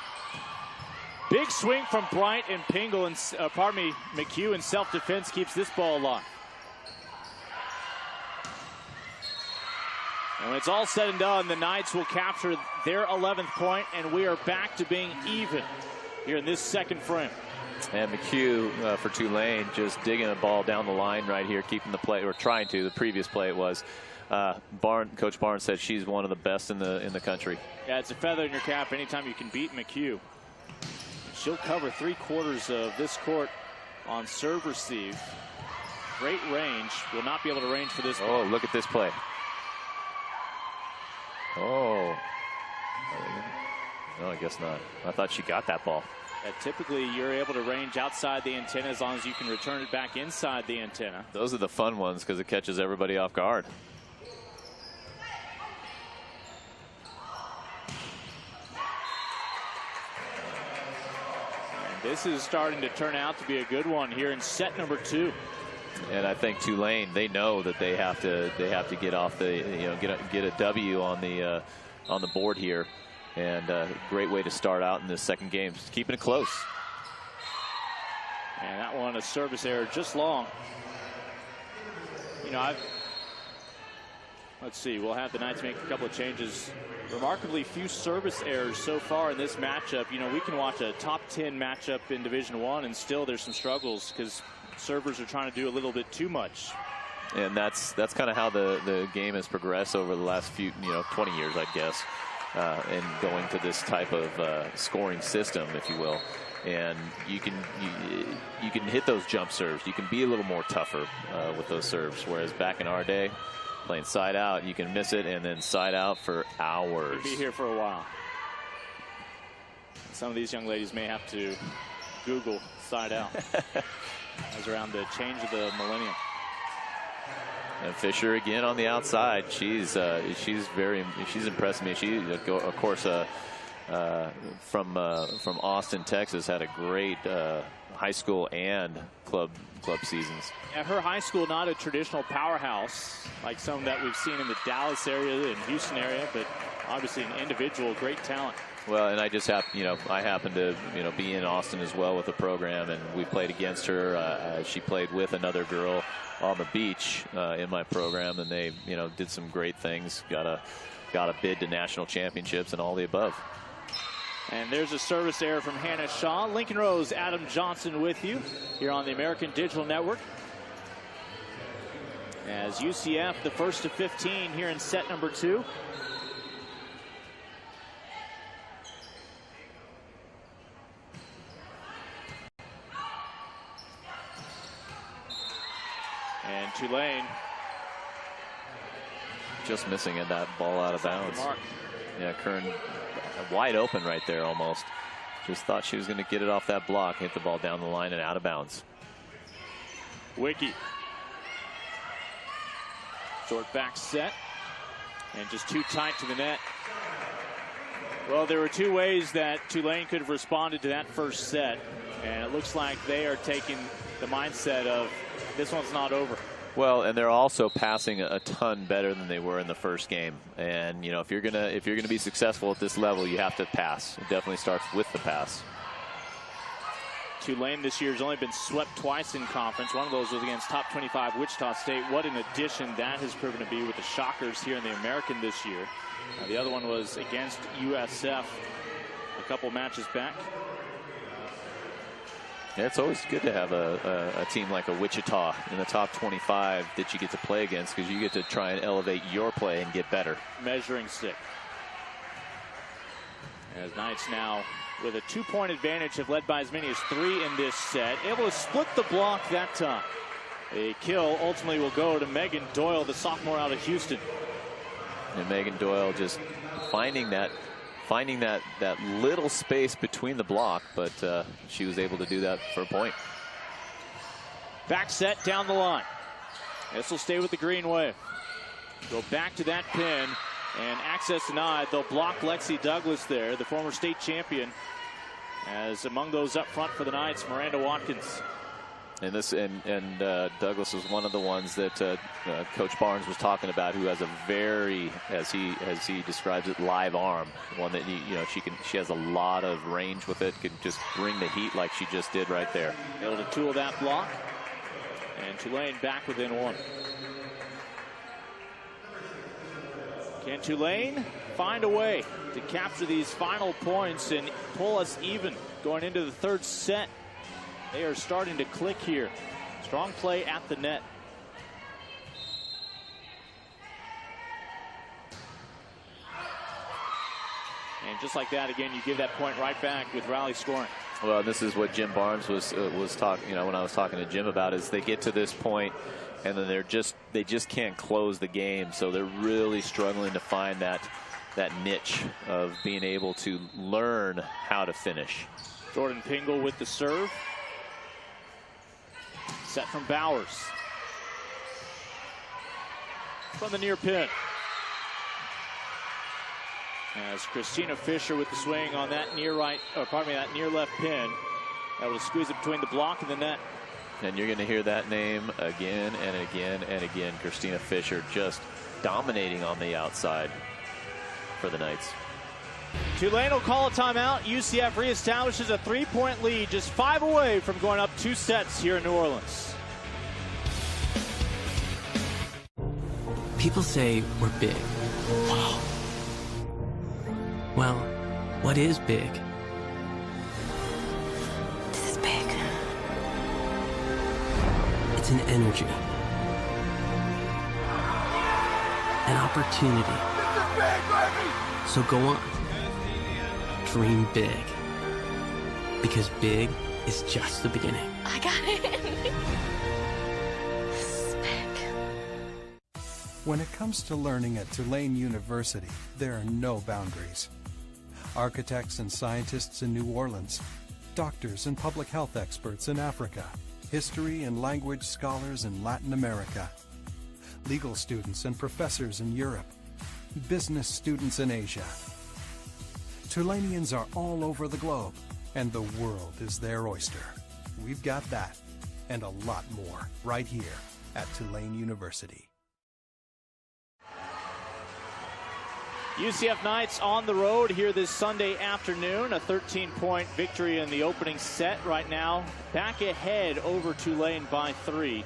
Big swing from Bryant and Pingle, and McHugh in self-defense keeps this ball alive. And when it's all said and done, the Knights will capture their 11th point, and we are back to being even here in this second frame. And McHugh for Tulane just digging a ball down the line right here, keeping the play, or trying to. The previous play it was. Coach Barnes said she's one of the best in the country. Yeah, it's a feather in your cap anytime you can beat McHugh. She'll cover 3/4 of this court on serve receive. Great range. Will not be able to range for this. Oh, look at this play. Oh. No, I guess not. I thought she got that ball. Typically, you're able to range outside the antenna as long as you can return it back inside the antenna. Those are the fun ones because it catches everybody off guard. This is starting to turn out to be a good one here in set number 2. And I think Tulane, they know that they have to get off the get a W on the board here, and a great way to start out in this second game, just keeping it close. And that one a service error just long. Let's see, we'll have the Knights make a couple of changes. Remarkably few service errors so far in this matchup. We can watch a top 10 matchup in Division I and still there's some struggles because servers are trying to do a little bit too much. And that's kind of how the game has progressed over the last 20 years, I guess, and going to this type of scoring system, if you will. And you can hit those jump serves. You can be a little more tougher with those serves. Whereas back in our day, playing side out, you can miss it and then side out for hours. You'll be here for a while. Some of these young ladies may have to Google side out. As around the change of the millennium. And Fisher again on the outside. She's impressed me. She, of course, from Austin, Texas, had a great high school and club seasons. At her high school, not a traditional powerhouse like some that we've seen in the Dallas area and Houston area, but obviously an individual great talent. Well, and I just I happened to be in Austin as well with the program, and we played against her. She played with another girl on the beach in my program, and they did some great things. Got a bid to national championships and all the above. And there's a service error from Hannah Shaw. Lincoln Rose, Adam Johnson with you here on the American Digital Network. As UCF, the first to 15 here in set number 2. And Tulane just missing at that ball out of bounds. Yeah, Kern wide open right there almost. Just thought she was going to get it off that block, hit the ball down the line and out of bounds. Wiki. Short back set. And just too tight to the net. Well, there were two ways that Tulane could have responded to that first set. And it looks like they are taking the mindset of this one's not over. Well, and they're also passing a ton better than they were in the first game. And if you're gonna be successful at this level, you have to pass. It definitely starts with the pass. Tulane this year has only been swept twice in conference. One of those was against top 25 Wichita State. What an addition that has proven to be with the Shockers here in the American this year. The other one was against USF a couple matches back. Yeah, it's always good to have a team like a Wichita in the top 25 that you get to play against, because you get to try and elevate your play and get better. Measuring stick. As Knights now with a 2-point advantage have led by as many as 3 in this set. Able to split the block that time. A kill ultimately will go to Megan Doyle, the sophomore out of Houston. And Megan Doyle just finding that little space between the block, but she was able to do that for a point. Back set down the line. This will stay with the Green Wave. Go back to that pin, and access denied. They'll block Lexi Douglas there, the former state champion. As among those up front for the Knights, Miranda Watkins. And Douglas was one of the ones that Coach Barnes was talking about, who has a very, as he describes it, live arm. One that she has a lot of range with it. Can just bring the heat like she just did right there. Able to tool that block, and Tulane back within 1. Can Tulane find a way to capture these final points and pull us even going into the third set? They are starting to click here. Strong play at the net. And just like that, again, you give that point right back with rally scoring. Well, this is what Jim Barnes was talking. When I was talking to Jim about, is they get to this point, and then they just can't close the game. So they're really struggling to find that niche of being able to learn how to finish. Jordan Pingle with the serve. Set from Bowers. From the near pin. As Christina Fisher with the swing on that near left pin. Able to squeeze it between the block and the net. And you're going to hear that name again and again and again. Christina Fisher just dominating on the outside for the Knights. Tulane will call a timeout. UCF reestablishes a 3-point lead, just 5 away from going up 2 sets here in New Orleans. People say we're big. Wow. Well, what is big? This is big. It's an energy. An opportunity. This is big, baby! So go on. Dream big. Because big is just the beginning. I got it. This is big. When it comes to learning at Tulane University, there are no boundaries. Architects and scientists in New Orleans, doctors and public health experts in Africa, history and language scholars in Latin America, legal students and professors in Europe, business students in Asia. Tulaneans are all over the globe, and the world is their oyster. We've got that, and a lot more, right here at Tulane University. UCF Knights on the road here this Sunday afternoon. A 13-point victory in the opening set right now. Back ahead over Tulane by 3.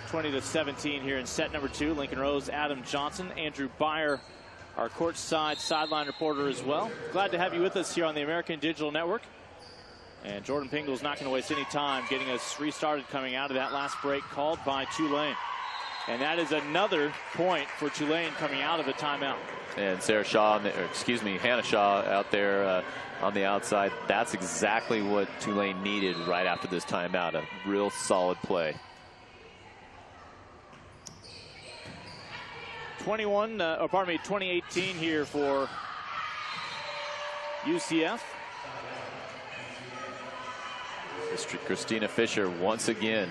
20-17 here in set number 2. Lincoln Rose, Adam Johnson, Andrew Byer, our courtside sideline reporter as well. Glad to have you with us here on the American Digital Network. And Jordan Pingle's not going to waste any time getting us restarted coming out of that last break called by Tulane. And that is another point for Tulane coming out of a timeout. And Hannah Shaw out there on the outside. That's exactly what Tulane needed right after this timeout. A real solid play. 2018 here for UCF. Christina Fisher once again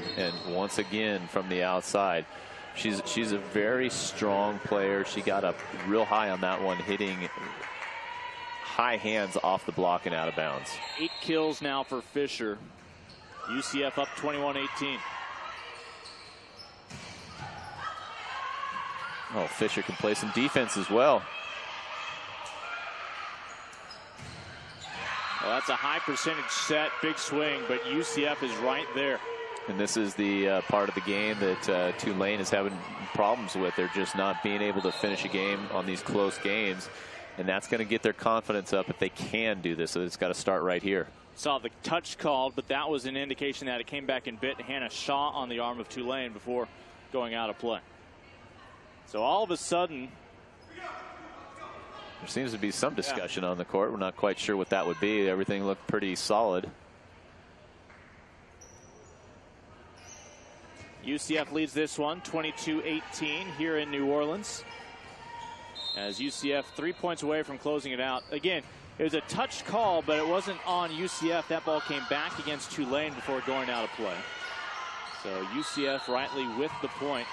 from the outside. She's a very strong player. She got up real high on that one, hitting high hands off the block and out of bounds. 8 kills now for Fisher. UCF up 21-18. Oh, Fisher can play some defense as well. Well, that's a high percentage set, big swing, but UCF is right there. And this is the part of the game that Tulane is having problems with. They're just not being able to finish a game on these close games. And that's going to get their confidence up if they can do this. So it's got to start right here. Saw the touch called, but that was an indication that it came back and bit Hannah Shaw on the arm of Tulane before going out of play. So all of a sudden, there seems to be some discussion on the court. We're not quite sure what that would be. Everything looked pretty solid. UCF leads this one 22-18 here in New Orleans. As UCF 3 points away from closing it out. Again, it was a touch call, but it wasn't on UCF. That ball came back against Tulane before going out of play. So UCF rightly with the point.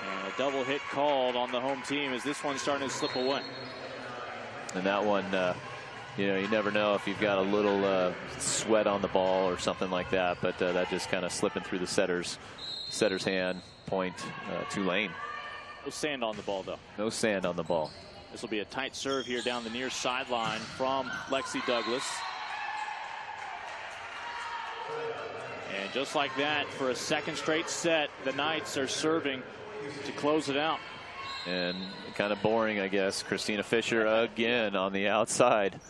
And a double hit called on the home team as this one's starting to slip away. And that one, you never know if you've got a little sweat on the ball or something like that, but that just kind of slipping through the setter's hand. Point Tulane. No sand on the ball, though. No sand on the ball. This will be a tight serve here down the near sideline from Lexi Douglas. And just like that, for a second straight set, the Knights are serving to close it out. And kind of boring, I guess. Christina Fisher again on the outside.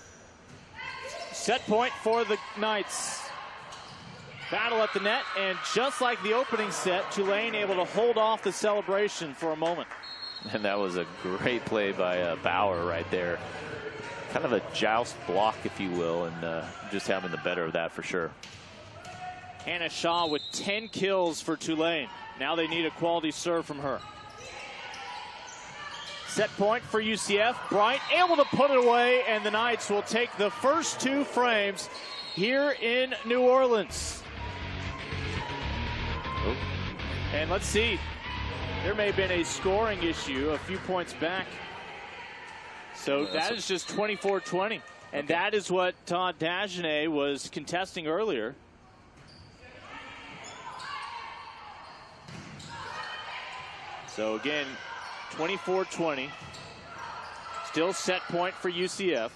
Set point for the Knights. Battle at the net, and just like the opening set, Tulane able to hold off the celebration for a moment. And that was a great play by Bauer right there. Kind of a joust block, if you will, and just having the better of that for sure. Hannah Shaw with 10 kills for Tulane. Now they need a quality serve from her. Set point for UCF. Bright able to put it away, and the Knights will take the first 2 frames here in New Orleans. Oh. And let's see. There may have been a scoring issue a few points back. So that is just 24-20. And that is what Todd Dagenet was contesting earlier. So again, 24-20. Still set point for UCF.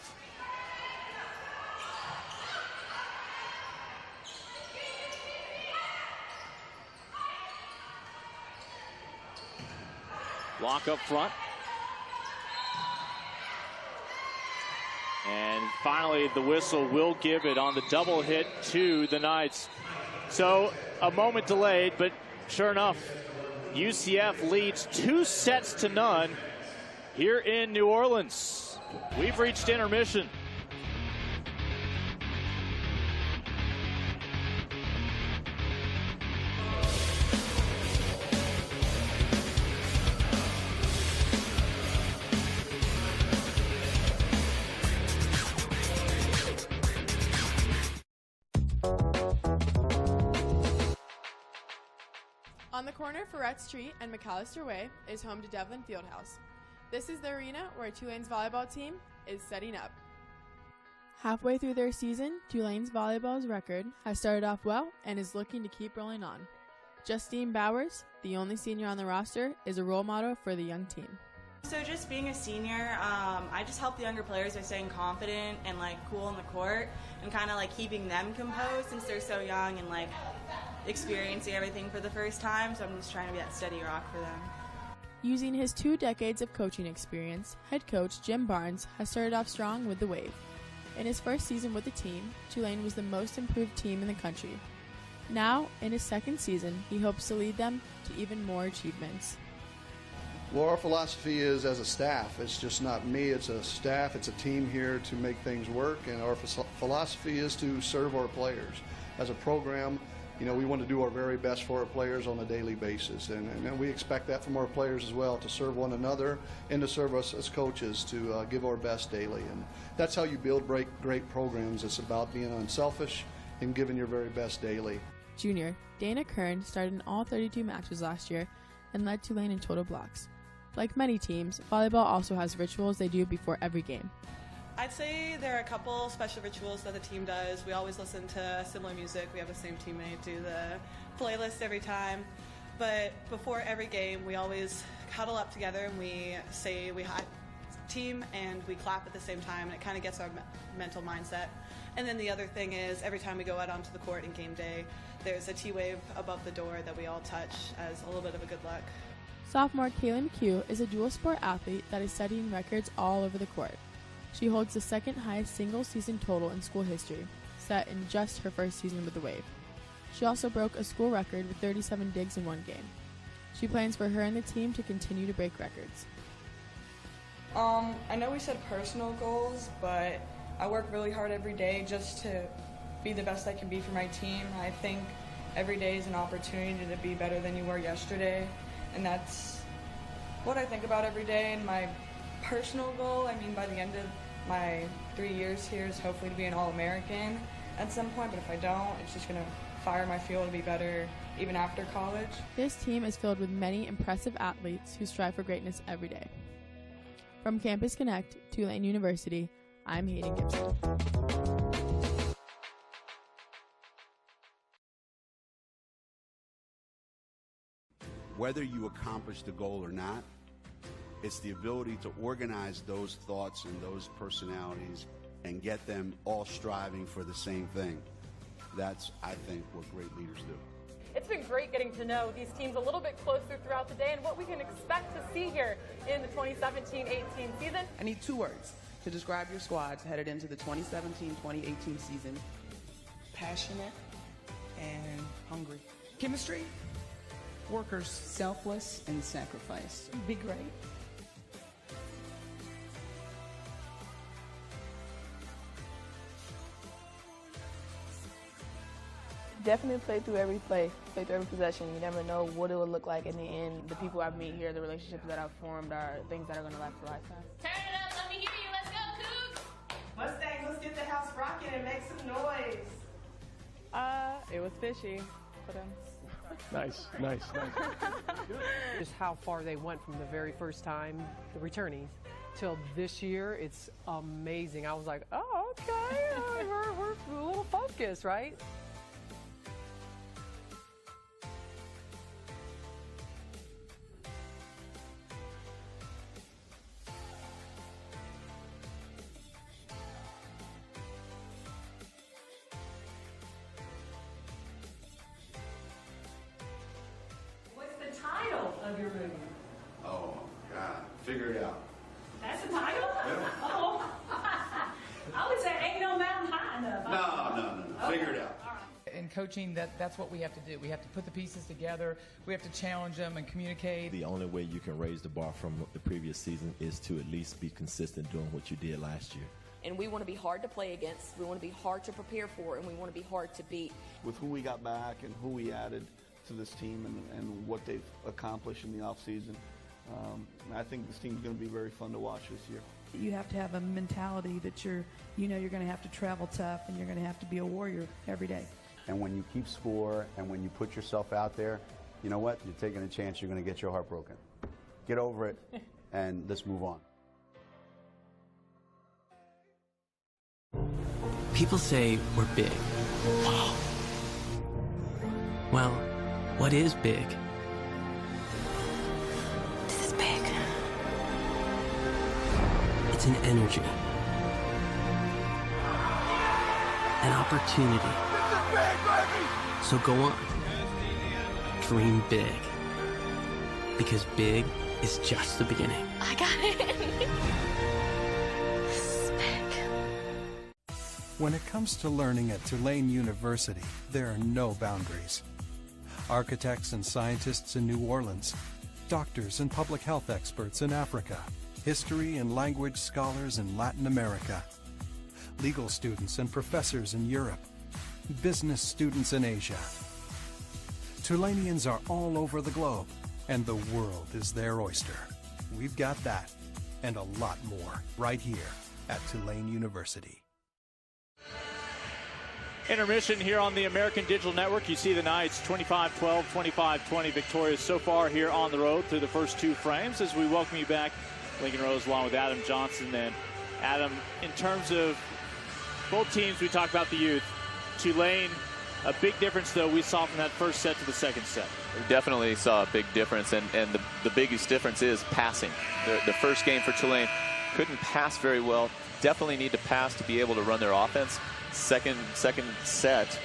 Block up front. And finally, the whistle will give it on the double hit to the Knights. So a moment delayed, but sure enough, UCF leads 2-0 here in New Orleans. We've reached intermission. On the corner of Ferret Street and McAllister Way is home to Devlin Fieldhouse. This is the arena where Tulane's volleyball team is setting up. Halfway through their season, Tulane's volleyball's record has started off well and is looking to keep rolling on. Justine Bowers, the only senior on the roster, is a role model for the young team. So just being a senior, I just help the younger players by staying confident and cool on the court and kind of keeping them composed since they're so young and experiencing everything for the first time. So I'm just trying to be that steady rock for them. Using his 2 decades of coaching experience, head coach Jim Barnes has started off strong with the Wave. In his first season with the team, Tulane was the most improved team in the country. Now, in his second season, he hopes to lead them to even more achievements. Well, our philosophy is as a staff. It's just not me, it's a staff, it's a team here to make things work, and our philosophy is to serve our players. As a program, we want to do our very best for our players on a daily basis, and we expect that from our players as well, to serve one another and to serve us as coaches, to give our best daily. And that's how you build great programs. It's about being unselfish and giving your very best daily. Junior Dana Kern started in all 32 matches last year and led Tulane in total blocks. Like many teams, volleyball also has rituals they do before every game. I'd say there are a couple special rituals that the team does. We always listen to similar music. We have the same teammate do the playlist every time. But before every game, we always huddle up together and we say we hi team and we clap at the same time, and it kind of gets our mental mindset. And then the other thing is every time we go out onto the court in game day, there's a T-wave above the door that we all touch as a little bit of a good luck. Sophomore Kaylin McHugh is a dual sport athlete that is setting records all over the court. She holds the second highest single season total in school history, set in just her first season with the Wave. She also broke a school record with 37 digs in one game. She plans for her and the team to continue to break records. I know we said personal goals, but I work really hard every day just to be the best I can be for my team. I think every day is an opportunity to be better than you were yesterday, and that's what I think about every day. And my personal goal, by the end of my 3 years here, is hopefully to be an All-American at some point, but if I don't, it's just going to fire my fuel to be better even after college. This team is filled with many impressive athletes who strive for greatness every day. From Campus Connect, Tulane University, I'm Hayden Gibson. Whether you accomplish the goal or not, it's the ability to organize those thoughts and those personalities and get them all striving for the same thing. That's, I think, what great leaders do. It's been great getting to know these teams a little bit closer throughout the day and what we can expect to see here in the 2017-18 season. I need 2 words to describe your squads headed into the 2017-2018 season: passionate and hungry. Chemistry, workers, selfless and sacrifice. Be great. Definitely play through every play, play through every possession. You never know what it will look like in the end. The people I meet here, the relationships that I've formed are things that are going to last a lifetime. Turn it up, let me hear you. Let's go, Cougs! Mustangs, let's get the house rocking and make some noise. It was fishy, but Nice. Just how far they went from the very first time, the returnees, till this year, it's amazing. I was like, oh, okay, we're a little focused, right? Of your movie? Oh, God. Figure it out. That's the title? Yeah. Oh. I would say ain't no mountain high enough. No. Okay. Figure it out. All right. In coaching, that's what we have to do. We have to put the pieces together. We have to challenge them and communicate. The only way you can raise the bar from the previous season is to at least be consistent doing what you did last year. And we want to be hard to play against. We want to be hard to prepare for, and we want to be hard to beat. With who we got back and who we added to this team and what they've accomplished in the offseason, I think this team's going to be very fun to watch this year. You have to have a mentality that you're going to have to travel tough and you're going to have to be a warrior every day. And when you keep score and when you put yourself out there, you know what? You're taking a chance. You're going to get your heart broken. Get over it, and let's move on. People say we're big. Wow. Well, what is big? This is big. It's an energy. An opportunity. This is big, baby! So go on. Dream big. Because big is just the beginning. I got it. This is big. When it comes to learning at Tulane University, there are no boundaries. Architects and scientists in New Orleans, doctors and public health experts in Africa, history and language scholars in Latin America, legal students and professors in Europe, business students in Asia. Tulaneans are all over the globe, and the world is their oyster. We've got that, and a lot more, right here at Tulane University. Intermission here on the American Digital Network. You see the Knights 25-12, 25-20 victorious so far here on the road through the first two frames. As we welcome you back, Lincoln Rose along with Adam Johnson. And Adam, in terms of both teams, we talked about the youth. Tulane, a big difference though we saw from that first set to the second set. We definitely saw a big difference, and the biggest difference is passing. The first game for Tulane couldn't pass very well. Definitely need to pass to be able to run their offense. Second set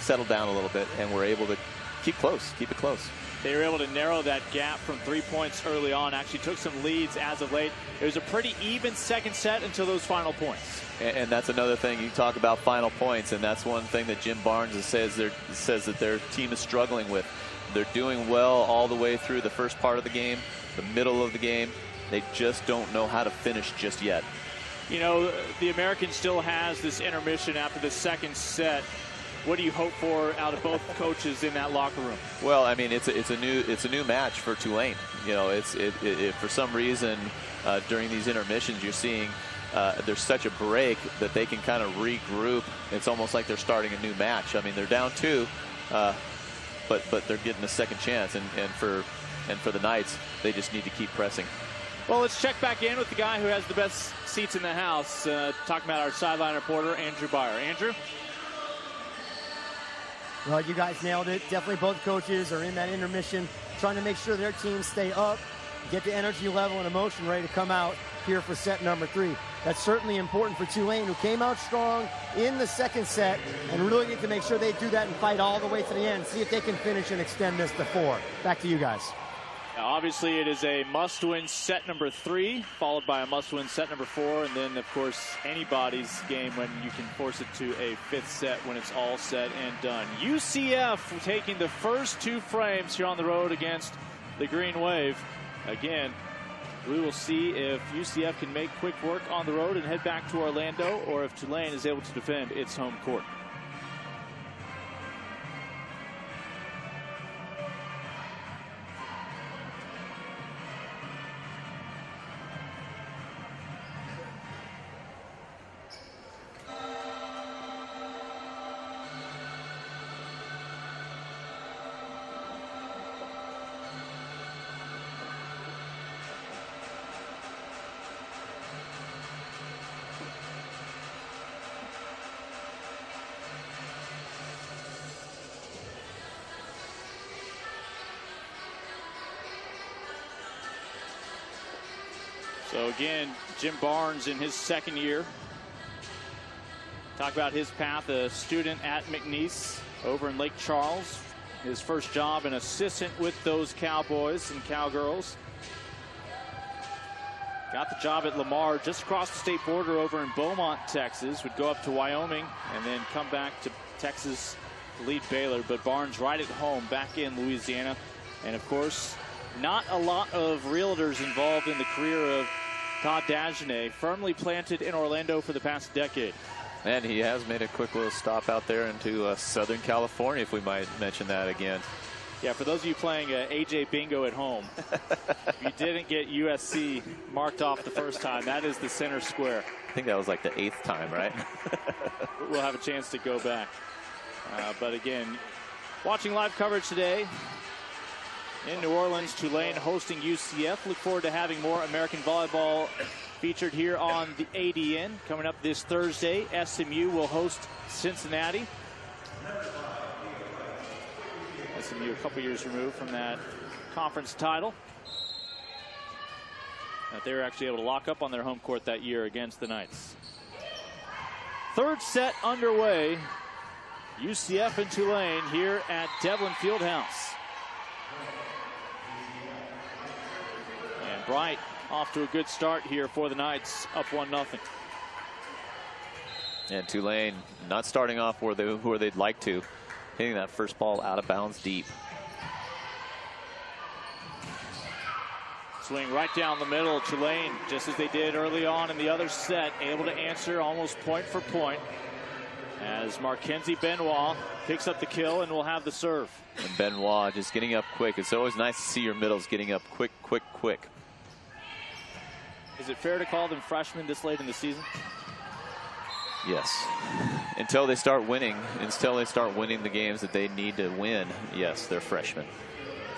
settled down a little bit, and we're able to keep it close. They were able to narrow that gap from 3 points early on, actually took some leads as of late. It was a pretty even second set until those final points. And that's another thing, you talk about final points, and that's one thing that Jim Barnes says that their team is struggling with. They're doing well all the way through the first part of the game, the middle of the game. They just don't know how to finish just yet. You know, the American still has this intermission after the second set. What do you hope for out of both coaches in that locker room? Well, I mean, it's a new match for Tulane. You know, it for some reason during these intermissions you're seeing there's such a break that they can kind of regroup. It's almost like they're starting a new match. I mean, they're down 2, but they're getting a second chance, and for the Knights, they just need to keep pressing. Well, let's check back in with the guy who has the best seats in the house. Talking about our sideline reporter, Andrew Byer. Andrew? Well, you guys nailed it. Definitely both coaches are in that intermission, trying to make sure their teams stay up, get the energy level and emotion ready to come out here for set number 3. That's certainly important for Tulane, who came out strong in the second set, and really need to make sure they do that and fight all the way to the end, see if they can finish and extend this to 4. Back to you guys. Now, obviously, it is a must-win set number 3, followed by a must-win set number 4, and then, of course, anybody's game when you can force it to a 5th set when it's all said and done. UCF taking the first 2 frames here on the road against the Green Wave. Again, we will see if UCF can make quick work on the road and head back to Orlando, or if Tulane is able to defend its home court. So again, Jim Barnes in his second year. Talk about his path, a student at McNeese over in Lake Charles. His first job, an assistant with those Cowboys and Cowgirls. Got the job at Lamar, just across the state border over in Beaumont, Texas. Would go up to Wyoming and then come back to Texas to lead Baylor. But Barnes right at home back in Louisiana. And of course, not a lot of realtors involved in the career of Todd Dagenet, firmly planted in Orlando for the past decade. And he has made a quick little stop out there into Southern California, if we might mention that again. Yeah, for those of you playing AJ Bingo at home, if you didn't get USC marked off the first time, that is the center square. I think that was like the 8th time, right? We'll have a chance to go back. But again, watching live coverage today, in New Orleans. Tulane hosting UCF. Look forward to having more American volleyball featured here on the ADN. Coming up this Thursday, SMU will host Cincinnati. SMU a couple years removed from that conference title. They were actually able to lock up on their home court that year against the Knights. Third set underway. UCF and Tulane here at Devlin Fieldhouse. And Bright off to a good start here for the Knights, up 1-0. And Tulane not starting off where they'd like to, hitting that first ball out of bounds deep. Swing right down the middle. Tulane, just as they did early on in the other set, able to answer almost point for point as Markenzie Benoit picks up the kill and will have the serve. And Benoit just getting up quick. It's always nice to see your middles getting up quick. Is it fair to call them freshmen this late in the season? Yes. Until they start winning the games that they need to win, yes, they're freshmen.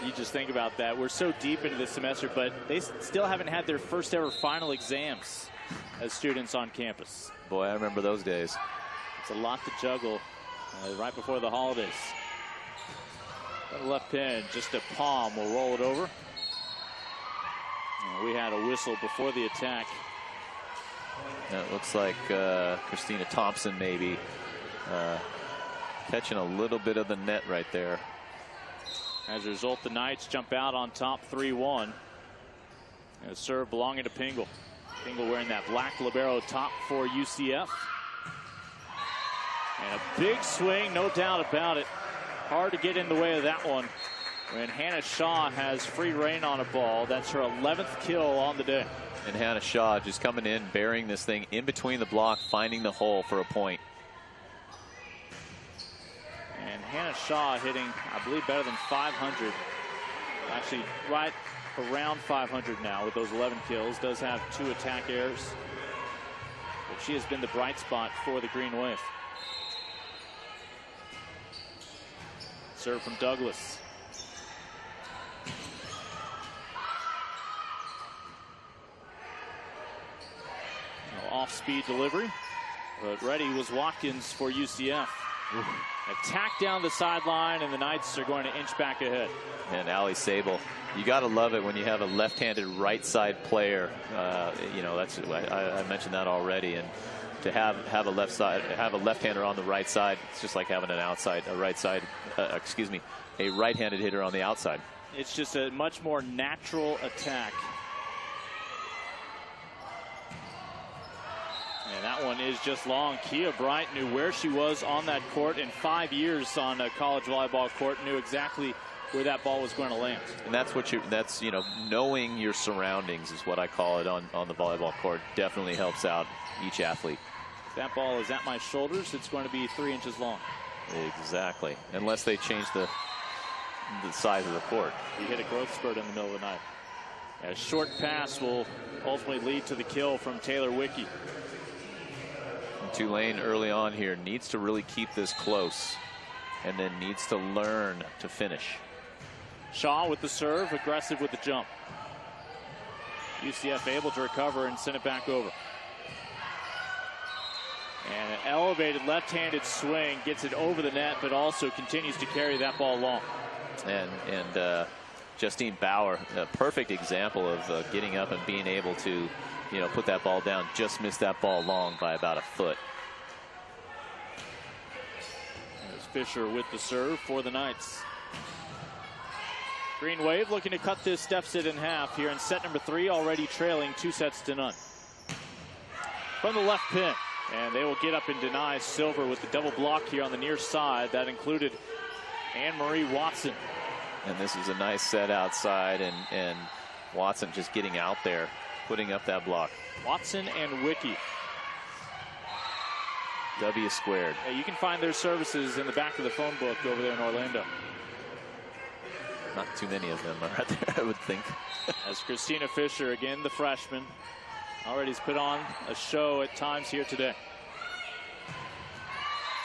You just think about that. We're so deep into this semester, but they still haven't had their first ever final exams as students on campus. Boy, I remember those days. It's a lot to juggle right before the holidays. Left pin, just a palm, will roll it over. We had a whistle before the attack. It looks like Christina Thompson maybe catching a little bit of the net right there. As a result, the Knights jump out on top 3-1. And a serve belonging to Pingle. Pingle wearing that black libero top for UCF. And a big swing, no doubt about it. Hard to get in the way of that one when Hannah Shaw has free reign on a ball. That's her 11th kill on the day. And Hannah Shaw just coming in, burying this thing in between the block, finding the hole for a point. And Hannah Shaw hitting, I believe, better than 500. Actually, right around 500 now with those 11 kills. Does have 2 attack errors. But she has been the bright spot for the Green Wave. Serve from Douglas. Off-speed delivery. But ready was Watkins for UCF. Attack down the sideline, and the Knights are going to inch back ahead. And Allie Sable, you got to love it when you have a left-handed right side player. You know, that's I mentioned that already, and to have a left-hander on the right side, it's just like having a right-handed hitter on the outside. It's just a much more natural attack. And that one is just long. Kia Bright knew where she was on that court in 5 years on a college volleyball court, knew exactly where that ball was going to land. And that's you know, knowing your surroundings is what I call it on the volleyball court. Definitely helps out each athlete. If that ball is at my shoulders, it's going to be 3 inches long. Exactly. Unless they change the size of the court. You hit a growth spurt in the middle of the night. A short pass will ultimately lead to the kill from Taylor Wicke. Tulane early on here needs to really keep this close and then needs to learn to finish. Shaw with the serve, aggressive with the jump. UCF able to recover and send it back over. And an elevated left-handed swing gets it over the net, but also continues to carry that ball long. And Justine Bauer, a perfect example of getting up and being able to, you know, put that ball down. Just missed that ball long by about a foot. There's Fisher with the serve for the Knights. Green Wave looking to cut this deficit in half here in set number 3, already trailing 2-0. From the left pin, and they will get up and deny Silver with the double block here on the near side. That included Anne-Marie Watson. And this is a nice set outside, and Watson just getting out there, putting up that block. Watson and Wicke. W squared. You can find their services in the back of the phone book over there in Orlando. Not too many of them are there, I would think. As Christina Fisher, again the freshman, already has put on a show at times here today.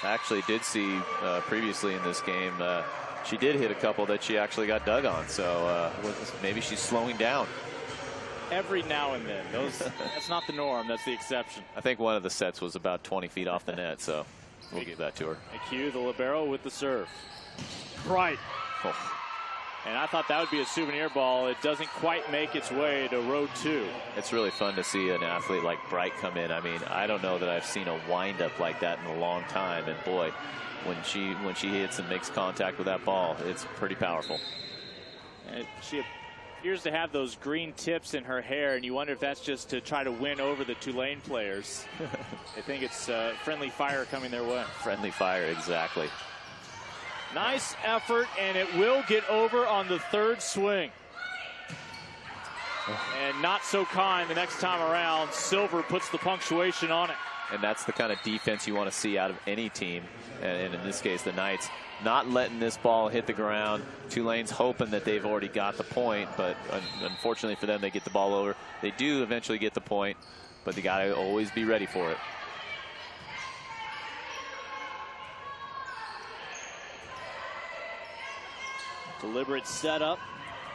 I actually did see previously in this game she did hit a couple that she actually got dug on. So maybe she's slowing down. Every now and then. That's not the norm. That's the exception. I think one of the sets was about 20 feet off the net, so we'll give that to her. McHugh, the libero, with the serve. Bright. Oh. And I thought that would be a souvenir ball. It doesn't quite make its way to row 2. It's really fun to see an athlete like Bright come in. I mean, I don't know that I've seen a wind-up like that in a long time. And boy, when she hits and makes contact with that ball, it's pretty powerful. And she appears to have those green tips in her hair, and you wonder if that's just to try to win over the Tulane players. I think it's friendly fire coming their way. Friendly fire, exactly. Nice effort, and it will get over on the 3rd swing. And not so kind the next time around. Silver puts the punctuation on it. And that's the kind of defense you want to see out of any team, and in this case the Knights. Not letting this ball hit the ground. Tulane's hoping that they've already got the point, but unfortunately for them, they get the ball over. They do eventually get the point, but they got to always be ready for it. Deliberate setup,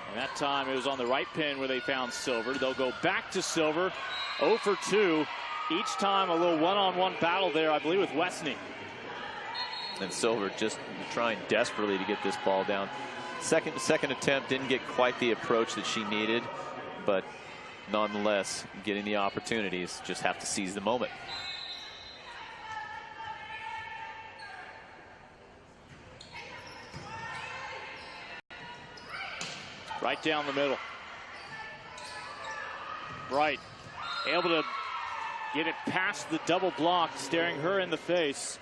and that time it was on the right pin where they found Silver. They'll go back to Silver, 0 for 2. Each time a little one-on-one battle there, I believe, with Westney. And Silver just trying desperately to get this ball down. Second attempt didn't get quite the approach that she needed, but nonetheless, getting the opportunities, just have to seize the moment. Right down the middle. Bright able to get it past the double block, staring her in the face.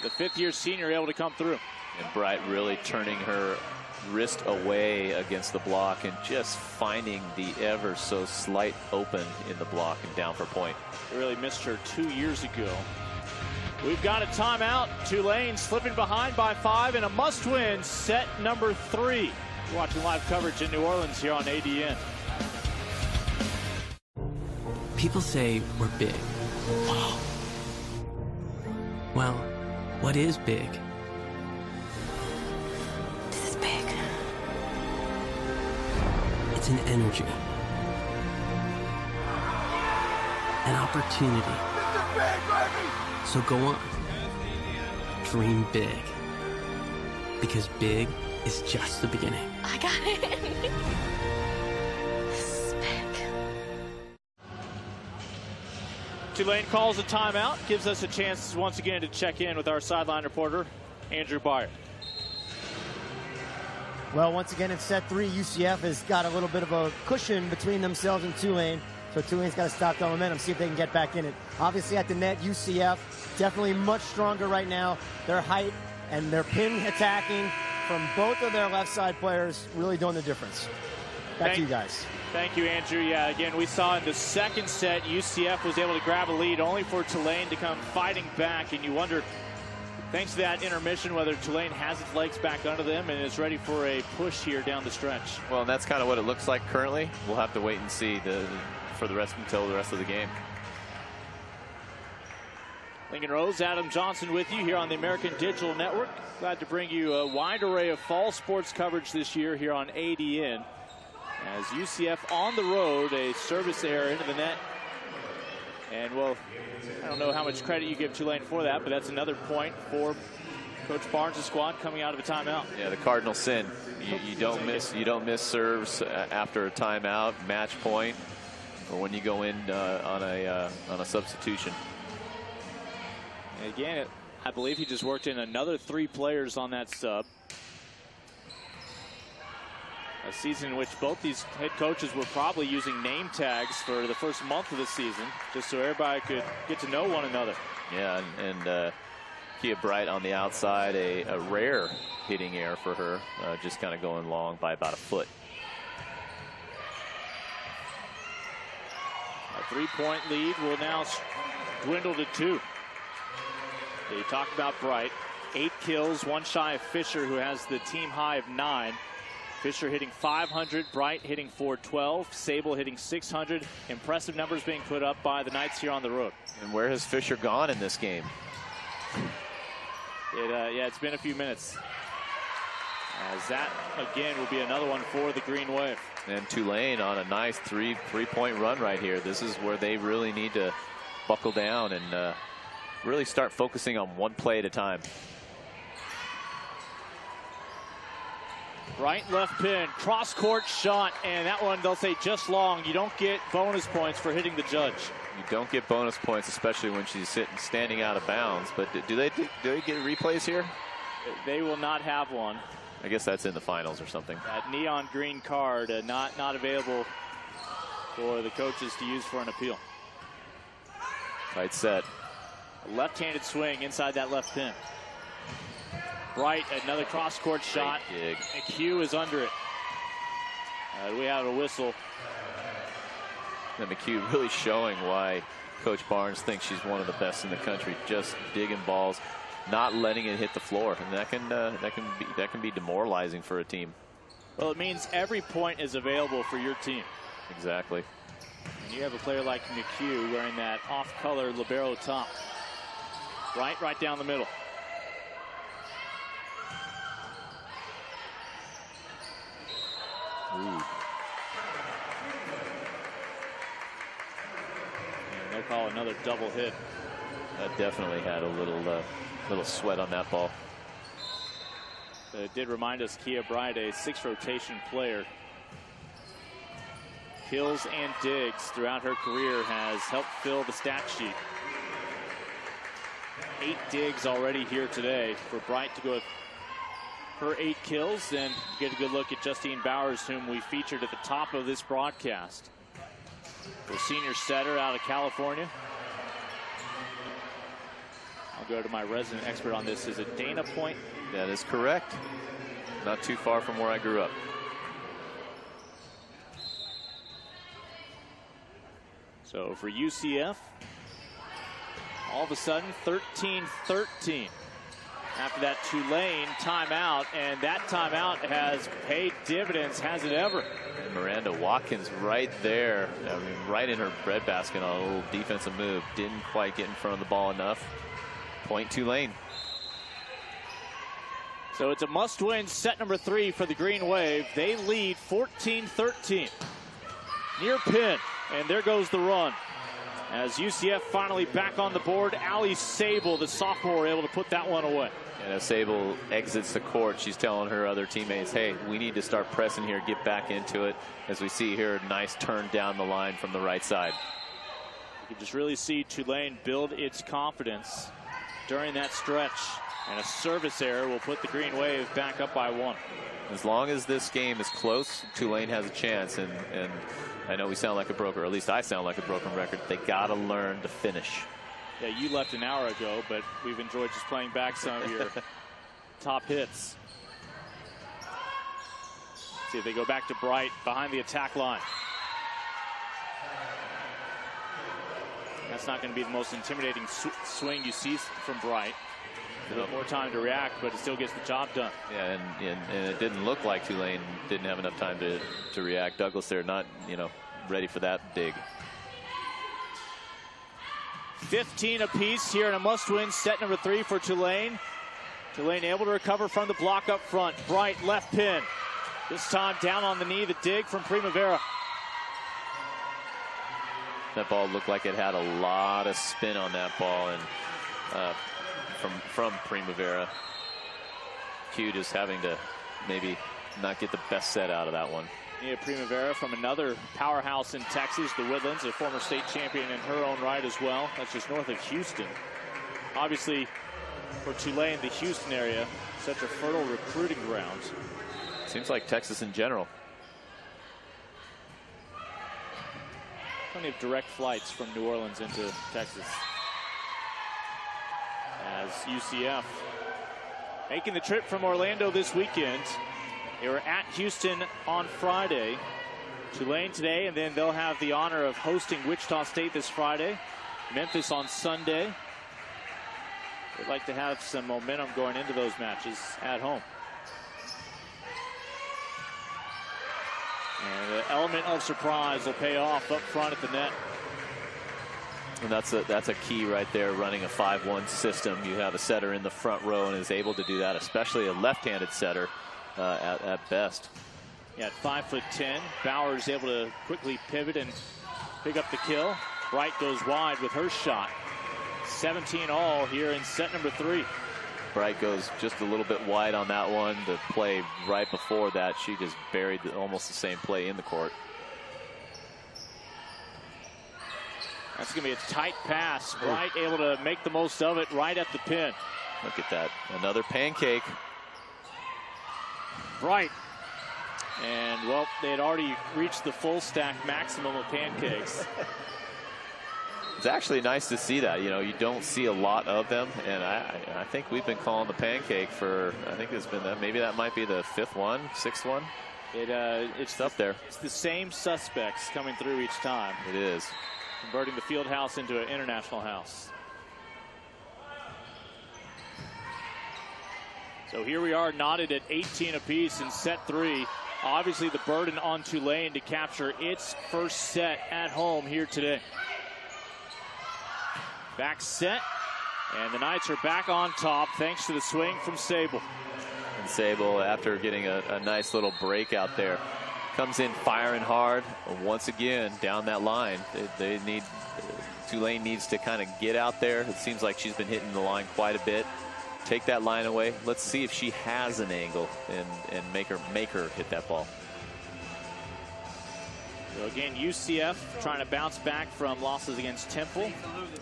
The 5th-year senior able to come through. And Bright really turning her wrist away against the block and just finding the ever so slight open in the block and down for point. They really missed her 2 years ago. We've got a timeout. Tulane slipping behind by 5 in a must-win set number 3. You're watching live coverage in New Orleans here on ADN. People say we're big. Wow. Well, what is big? This is big. It's an energy. An opportunity. This is big, baby! So go on. Dream big. Because big is just the beginning. I got it. This is big. Tulane calls a timeout, gives us a chance once again to check in with our sideline reporter, Andrew Byer. Well, once again in set 3, UCF has got a little bit of a cushion between themselves and Tulane. So Tulane's got to stop the momentum, see if they can get back in it. Obviously at the net, UCF definitely much stronger right now. Their height and their pin attacking from both of their left side players really doing the difference. Back to you guys. Thank you, Andrew. Yeah, again, we saw in the second set, UCF was able to grab a lead only for Tulane to come fighting back. And you wonder, thanks to that intermission, whether Tulane has its legs back under them and is ready for a push here down the stretch. Well, and that's kind of what it looks like currently. We'll have to wait and see until the rest of the game. Lincoln Rose, Adam Johnson with you here on the American Digital Network. Glad to bring you a wide array of fall sports coverage this year here on ADN. As UCF on the road, a service error into the net. And, well, I don't know how much credit you give Tulane for that, but that's another point for Coach Barnes' squad coming out of a timeout. Yeah, the cardinal sin. You don't miss serves after a timeout, match point, or when you go in on a substitution. And again, I believe he just worked in another 3 players on that sub. A season in which both these head coaches were probably using name tags for the first month of the season, just so everybody could get to know one another. Yeah, and Kia Bright on the outside, a rare hitting error for her, just kind of going long by about a foot. A 3-point lead will now dwindle to 2. You talked about Bright, 8 kills, 1 shy of Fisher, who has the team high of 9. Fisher hitting 500, Bright hitting 412, Sable hitting 600. Impressive numbers being put up by the Knights here on the road. And where has Fisher gone in this game? Yeah, it's been a few minutes. As that, again, will be another one for the Green Wave. And Tulane on a nice three-point run right here. This is where they really need to buckle down and really start focusing on one play at a time. Right left pin, cross-court shot, and that one they'll say just long. You don't get bonus points for hitting the judge. You don't get bonus points, especially when she's standing out of bounds. But do they get replays here? They will not have one. I guess that's in the finals or something. That neon green card not available for the coaches to use for an appeal. Tight set. A left-handed swing inside that left pin. Bright, another cross-court shot. McHugh is under it. We have a whistle. And McHugh really showing why Coach Barnes thinks she's one of the best in the country. Just digging balls, not letting it hit the floor, and that can be demoralizing for a team. Well, it means every point is available for your team. Exactly. And you have a player like McHugh wearing that off-color libero top. Right down the middle. Ooh. And they'll call another double hit. That definitely had a little sweat on that ball. It did remind us Kia Bright, a 6 rotation player. Kills and digs throughout her career, has helped fill the stat sheet. 8 digs already here today for Bright to go with her 8 kills, and get a good look at Justine Bowers, whom we featured at the top of this broadcast. The senior setter out of California. I'll go to my resident expert on this. Is it Dana Point? That is correct. Not too far from where I grew up. So for UCF, all of a sudden 13-13. After that Tulane timeout, and that timeout has paid dividends, has it ever? And Miranda Watkins right there, I mean, right in her breadbasket on a little defensive move. Didn't quite get in front of the ball enough. Point Tulane. So it's a must-win set number 3 for the Green Wave. They lead 14-13. Near pin, and there goes the run. As UCF finally back on the board, Allie Sable, the sophomore, able to put that one away. And as Sable exits the court, she's telling her other teammates, hey, we need to start pressing here, get back into it. As we see here, nice turn down the line from the right side. You can just really see Tulane build its confidence during that stretch. And a service error will put the Green Wave back up by 1. As long as this game is close, Tulane has a chance. And I know we sound like a broker, or at least I sound like a broken record. They got to learn to finish. Yeah, you left an hour ago, but we've enjoyed just playing back some of your top hits. See if they go back to Bright behind the attack line. That's not going to be the most intimidating swing you see from Bright. A little more time to react, but it still gets the job done. Yeah, and it didn't look like Tulane didn't have enough time to react. Douglas there not, ready for that dig. 15 apiece here in a must-win set number 3 for Tulane. Tulane able to recover from the block up front. Bright left pin. This time down on the knee, the dig from Primavera. That ball looked like it had a lot of spin on that ball, and from Primavera. Q just having to maybe not get the best set out of that one. Yeah, Primavera from another powerhouse in Texas, the Woodlands, a former state champion in her own right as well. That's just north of Houston. Obviously, for Tulane, the Houston area, such a fertile recruiting ground. Seems like Texas in general. Plenty of direct flights from New Orleans into Texas. As UCF making the trip from Orlando this weekend. They were at Houston on Friday. Tulane today, and then they'll have the honor of hosting Wichita State this Friday. Memphis on Sunday. They'd like to have some momentum going into those matches at home. And the element of surprise will pay off up front at the net. And that's a key right there, running a 5-1 system. You have a setter in the front row and is able to do that, especially a left-handed setter at best. Yeah, at 5'10", Bauer's able to quickly pivot and pick up the kill. Bright goes wide with her shot. 17 all here in set number 3. Bright goes just a little bit wide on that one. The play right before that, she just buried almost the same play in the court. That's going to be a tight pass. Bright able to make the most of it right at the pin. Look at that. Another pancake. Bright. And, well, they had already reached the full stack maximum of pancakes. It's actually nice to see that. You know, you don't see a lot of them, and I think we've been calling the pancake for, I think it's been that, maybe that might be the 5th one, 6th one. It's up there. It's the same suspects coming through each time. It is. Converting the field house into an international house. So here we are, knotted at 18 apiece in set 3. Obviously the burden on Tulane to capture its first set at home here today. Back set, and the Knights are back on top thanks to the swing from Sable. And Sable, after getting a nice little break out there, comes in firing hard once again down that line. Tulane needs to kind of get out there. It seems like she's been hitting the line quite a bit. Take that line away. Let's see if she has an angle and make her hit that ball. So again, UCF trying to bounce back from losses against Temple,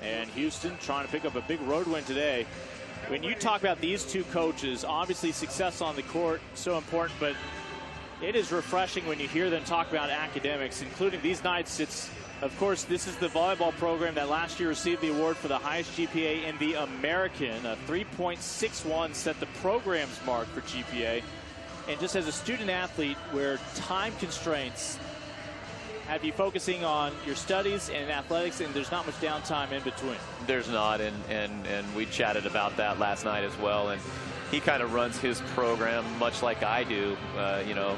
and Houston trying to pick up a big road win today. When you talk about these two coaches, obviously success on the court so important, but it is refreshing when you hear them talk about academics, including these Knights. Of course, this is the volleyball program that last year received the award for the highest GPA in the American. A 3.61 set the program's mark for GPA. And just as a student athlete, where time constraints have you focusing on your studies and athletics, and there's not much downtime in between. There's not, and we chatted about that last night as well. And he kind of runs his program much like I do, you know,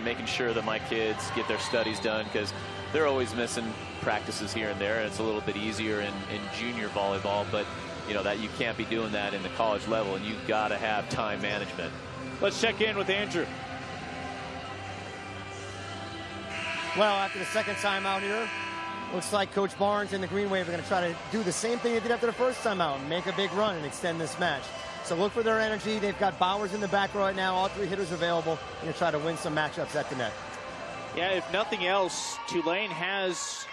making sure that my kids get their studies done, because they're always missing practices here and there, and it's a little bit easier in junior volleyball, but you know that you can't be doing that in the college level, and you've got to have time management. Let's check in with Andrew. Well, after the second time out here, looks like Coach Barnes and the Green Wave are going to try to do the same thing they did after the first time out, make a big run and extend this match. So look for their energy. They've got Bowers in the back row right now, all 3 hitters available, and to try to win some matchups at the net. Yeah, if nothing else, Tulane has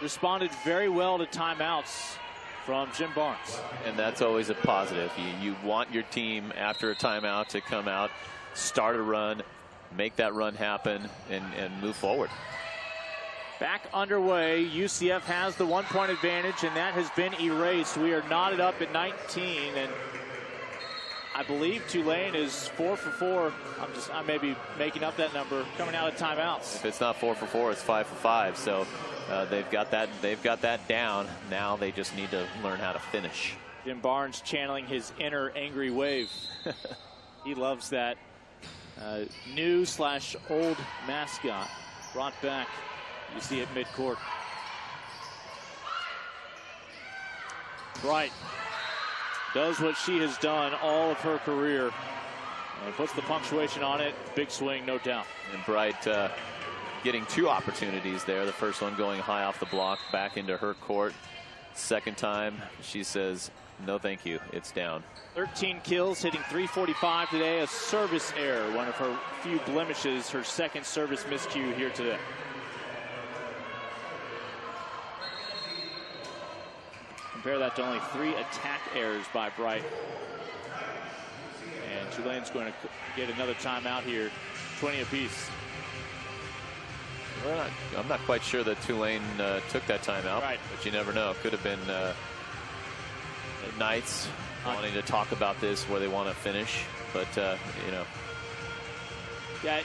responded very well to timeouts from Jim Barnes. And that's always a positive. You want your team after a timeout to come out, start a run, make that run happen, and move forward. Back underway. UCF has the 1-point advantage, and that has been erased. We are knotted up at 19, and I believe Tulane is 4 for 4. I may be making up that number coming out of timeouts. If it's not 4 for 4, it's 5 for 5. So they've got that down. Now they just need to learn how to finish. Jim Barnes channeling his inner angry wave. He loves that new/old mascot brought back. You see it midcourt. Bright does what she has done all of her career and puts the punctuation on it. Big swing, no doubt. And Bright getting 2 opportunities there. The first one going high off the block back into her court. Second time she says, no thank you, it's down. 13 kills, hitting .345 today. A service error, one of her few blemishes, her second service miscue here today. Compare that to only 3 attack errors by Bright. And Tulane's going to get another timeout here, 20 apiece. Well, I'm not quite sure that Tulane took that timeout, right, but you never know. Could have been Knights wanting to talk about this, where they want to finish, but you know. Yeah,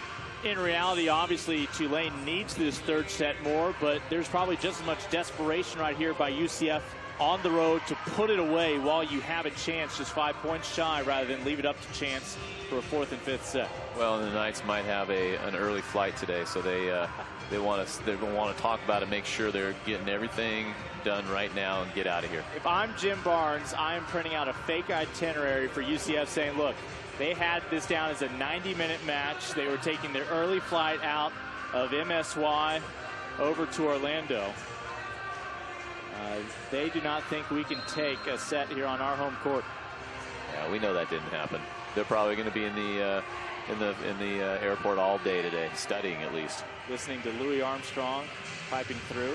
In reality, obviously, Tulane needs this third set more, but there's probably just as much desperation right here by UCF on the road to put it away while you have a chance, just 5 points shy, rather than leave it up to chance for a 4th and 5th set. Well, and the Knights might have an early flight today, so they want to talk about it, make sure they're getting everything done right now and get out of here. If I'm Jim Barnes, I am printing out a fake itinerary for UCF saying, look, they had this down as a 90-minute match. They were taking their early flight out of MSY over to Orlando. They do not think we can take a set here on our home court. Yeah, we know that didn't happen. They're probably going to be in the airport all day today, studying at least. Listening to Louis Armstrong piping through,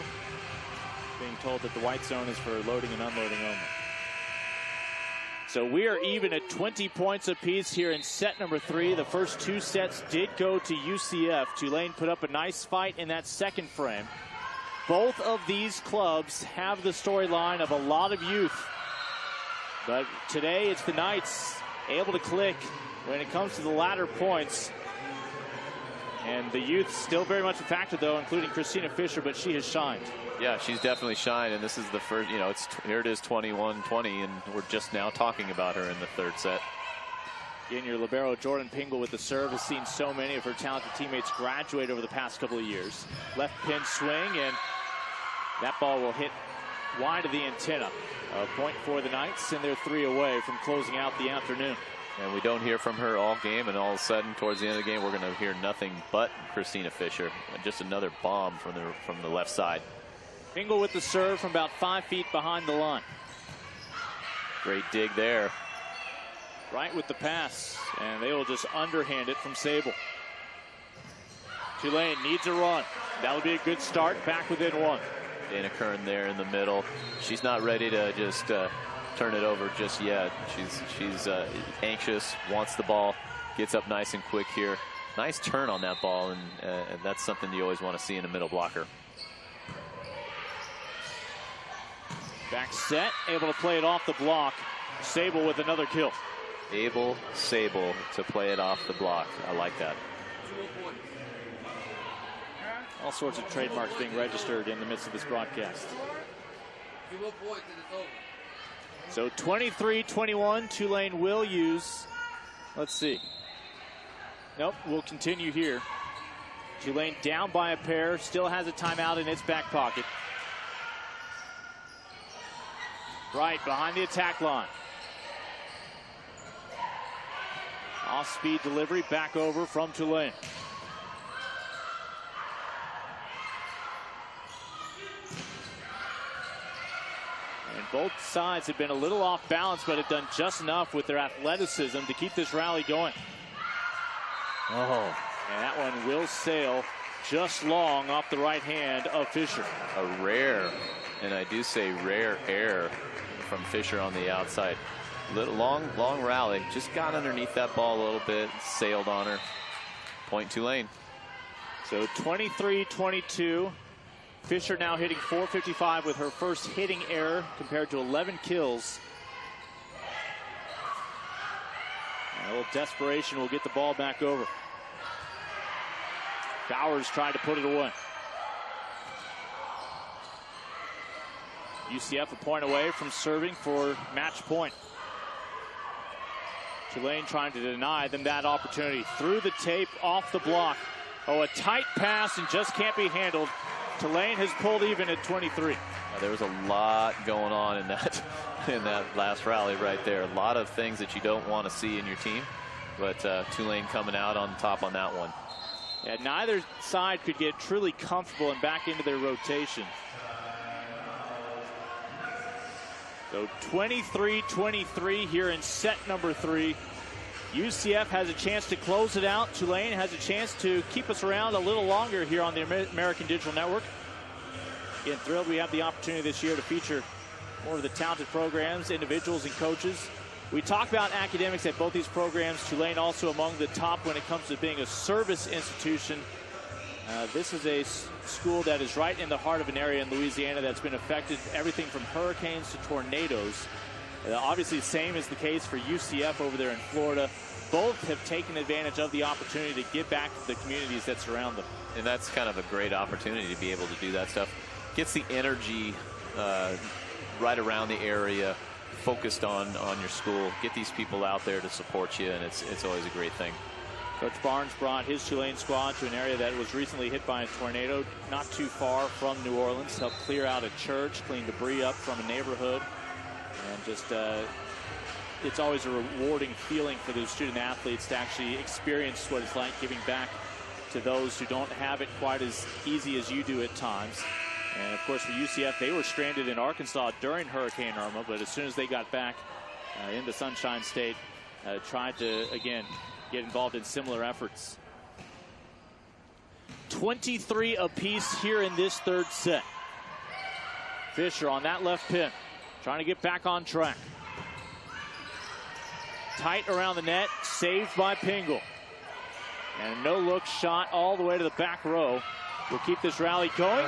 being told that the white zone is for loading and unloading only. So we are even at 20 points apiece here in set number 3. The first 2 sets did go to UCF. Tulane put up a nice fight in that second frame. Both of these clubs have the storyline of a lot of youth. But today it's the Knights able to click when it comes to the latter points. And the youth still very much a factor, though, including Christina Fisher, but she has shined. Yeah, she's definitely shined, and this is the first, here it is 21-20, and we're just now talking about her in the third set. Again, your libero, Jordan Pingle, with the serve, has seen so many of her talented teammates graduate over the past couple of years. Left pin swing, and that ball will hit wide of the antenna. A point for the Knights, and they're 3 away from closing out the afternoon. And we don't hear from her all game, and all of a sudden, towards the end of the game, we're going to hear nothing but Christina Fisher. Just another bomb from the left side. Pingle with the serve from about 5 feet behind the line. Great dig there. Right with the pass, and they will just underhand it from Sable. Tulane needs a run. That would be a good start, back within 1. Dana Kern there in the middle. She's not ready to just turn it over just yet. She's anxious, wants the ball, gets up nice and quick here. Nice turn on that ball, and that's something you always want to see in a middle blocker. Back set, able to play it off the block. Sable with another kill. Sable to play it off the block. I like that. All sorts of trademarks being registered in the midst of this broadcast. So 23-21, Tulane will use, let's see. Nope, we'll continue here. Tulane down by a pair, still has a timeout in its back pocket. Right behind the attack line. Off-speed delivery back over from Tulane. And both sides have been a little off balance, but have done just enough with their athleticism to keep this rally going. Oh. And that one will sail just long off the right hand of Fisher. A rare, and I do say rare error from Fisher on the outside. Little long rally, just got underneath that ball a little bit, sailed on her. Point Tulane. So 23-22. Fisher now hitting .455 with her first hitting error compared to 11 kills. And a little desperation will get the ball back over. Bowers tried to put it away. UCF a point away from serving for match point. Tulane trying to deny them that opportunity. Through the tape, off the block. Oh, a tight pass and just can't be handled. Tulane has pulled even at 23. There was a lot going on in that last rally right there. A lot of things that you don't want to see in your team, but Tulane coming out on top on that one. Yeah, neither side could get truly comfortable and back into their rotation. So 23-23 here in set number 3. UCF has a chance to close it out. Tulane has a chance to keep us around a little longer here on the American Digital Network. Again, thrilled we have the opportunity this year to feature more of the talented programs, individuals, and coaches. We talk about academics at both these programs. Tulane also among the top when it comes to being a service institution. This is a school that is right in the heart of an area in Louisiana that's been affected everything from hurricanes to tornadoes. Obviously, the same is the case for UCF over there in Florida. both have taken advantage of the opportunity to give back to the communities that surround them. And that's kind of a great opportunity to be able to do that stuff. Gets the energy right around the area, focused on your school. Get these people out there to support you, and it's always a great thing. Coach Barnes brought his Tulane squad to an area that was recently hit by a tornado not too far from New Orleans. Helped clear out a church, clean debris up from a neighborhood, and just it's always a rewarding feeling for those student athletes to actually experience what it's like giving back to those who don't have it quite as easy as you do at times. And of course for UCF, they were stranded in Arkansas during Hurricane Irma, but as soon as they got back into Sunshine State, tried to again get involved in similar efforts. 23 apiece here in this third set. Fisher on that left pin, trying to get back on track. Tight around the net, saved by Pingle. And a no-look shot all the way to the back row. We'll keep this rally going.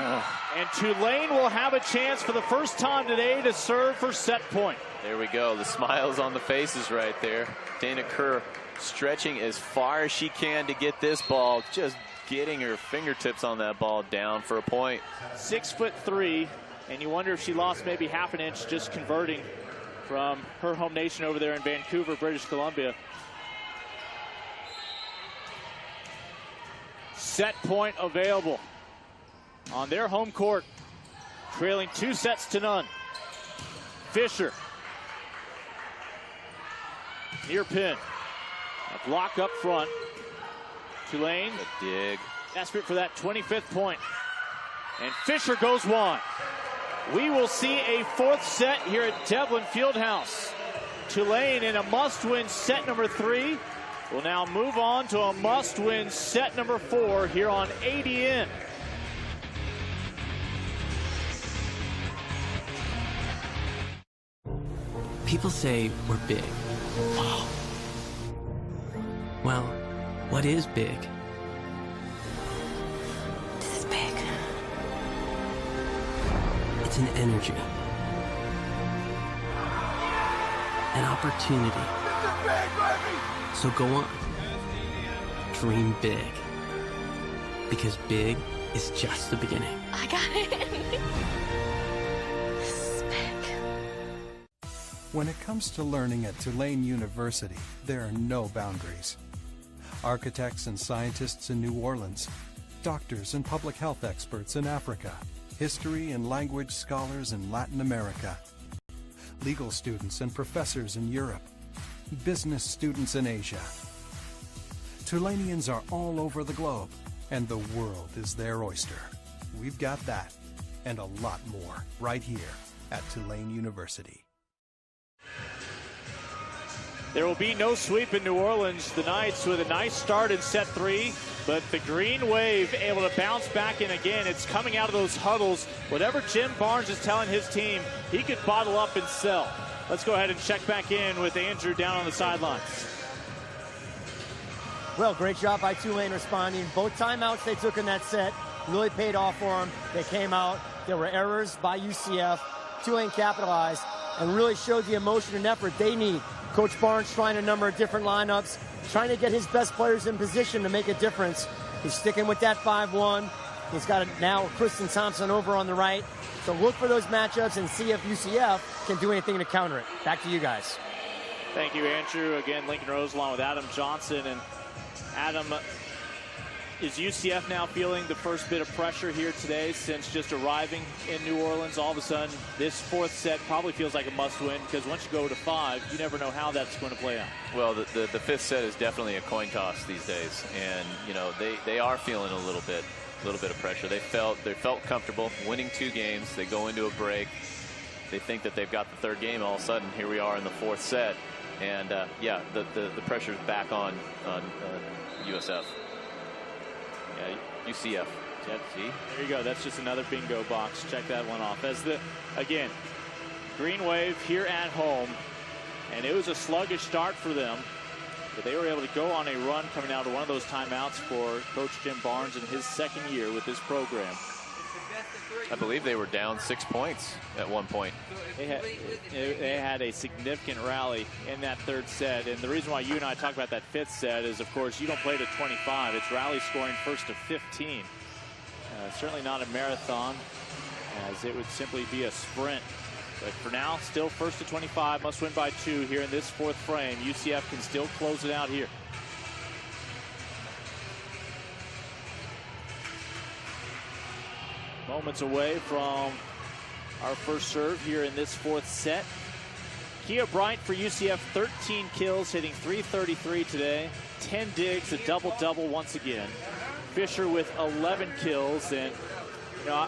And Tulane will have a chance for the first time today to serve for set point. There we go. The smiles on the faces right there. Dana Kerr stretching as far as she can to get this ball, just getting her fingertips on that ball down for a point. 6'3", and you wonder if she lost maybe half an inch just converting from her home nation over there in Vancouver, British Columbia. Set point available on their home court, trailing 2-0. Fisher, near pin. A block up front. Tulane. A dig. Desperate for that 25th point. And Fisher goes wide. We will see a fourth set here at Devlin Fieldhouse. Tulane in a must-win set number 3 will now move on to a must-win set number 4 here on ADN. People say we're big. Wow. Well, what is big? This is big. It's an energy. An opportunity. So go on. Dream big. Because big is just the beginning. I got it. This is big. When it comes to learning at Tulane University, there are no boundaries. Architects and scientists in New Orleans, doctors and public health experts in Africa, history and language scholars in Latin America, legal students and professors in Europe, business students in Asia. Tulanians are all over the globe, and the world is their oyster. We've got that, and a lot more, right here at Tulane University. There will be no sweep in New Orleans. The Knights with a nice start in set 3, but the Green Wave able to bounce back in again. It's coming out of those huddles. Whatever Jim Barnes is telling his team, he could bottle up and sell. Let's go ahead and check back in with Andrew down on the sidelines. Well, great job by Tulane responding. Both timeouts they took in that set really paid off for them. They came out. There were errors by UCF. Tulane capitalized and really showed the emotion and effort they need. Coach Barnes trying a number of different lineups, trying to get his best players in position to make a difference. He's sticking with that 5-1. He's got now Kristen Thompson over on the right. So look for those matchups and see if UCF can do anything to counter it. Back to you guys. Thank you, Andrew. Again, Lincoln Rose along with Adam Johnson. And Adam, is UCF now feeling the first bit of pressure here today since just arriving in New Orleans? All of a sudden, this fourth set probably feels like a must-win because once you go to 5, you never know how that's going to play out. Well, the fifth set is definitely a coin toss these days, and you know they are feeling a little bit of pressure. They felt comfortable winning 2 games. They go into a break. They think that they've got the third game. All of a sudden, here we are in the fourth set, and yeah, the pressure's back on USF. Yeah, UCF. See? There you go. That's just another bingo box. Check that one off. As again, Green Wave here at home, and it was a sluggish start for them, but they were able to go on a run coming out of one of those timeouts for Coach Jim Barnes in his second year with this program. I believe they were down 6 points at one point. They had a significant rally in that third set. And the reason why you and I talk about that fifth set is, of course, you don't play to 25. It's rally scoring first to 15. Certainly not a marathon, as it would simply be a sprint. But for now, still first to 25. Must win by 2 here in this fourth frame. UCF can still close it out here. Moments away from our first serve here in this fourth set. Kia Bright for UCF, 13 kills, hitting .333 today. 10 digs, a double-double once again. Fisher with 11 kills, and you know,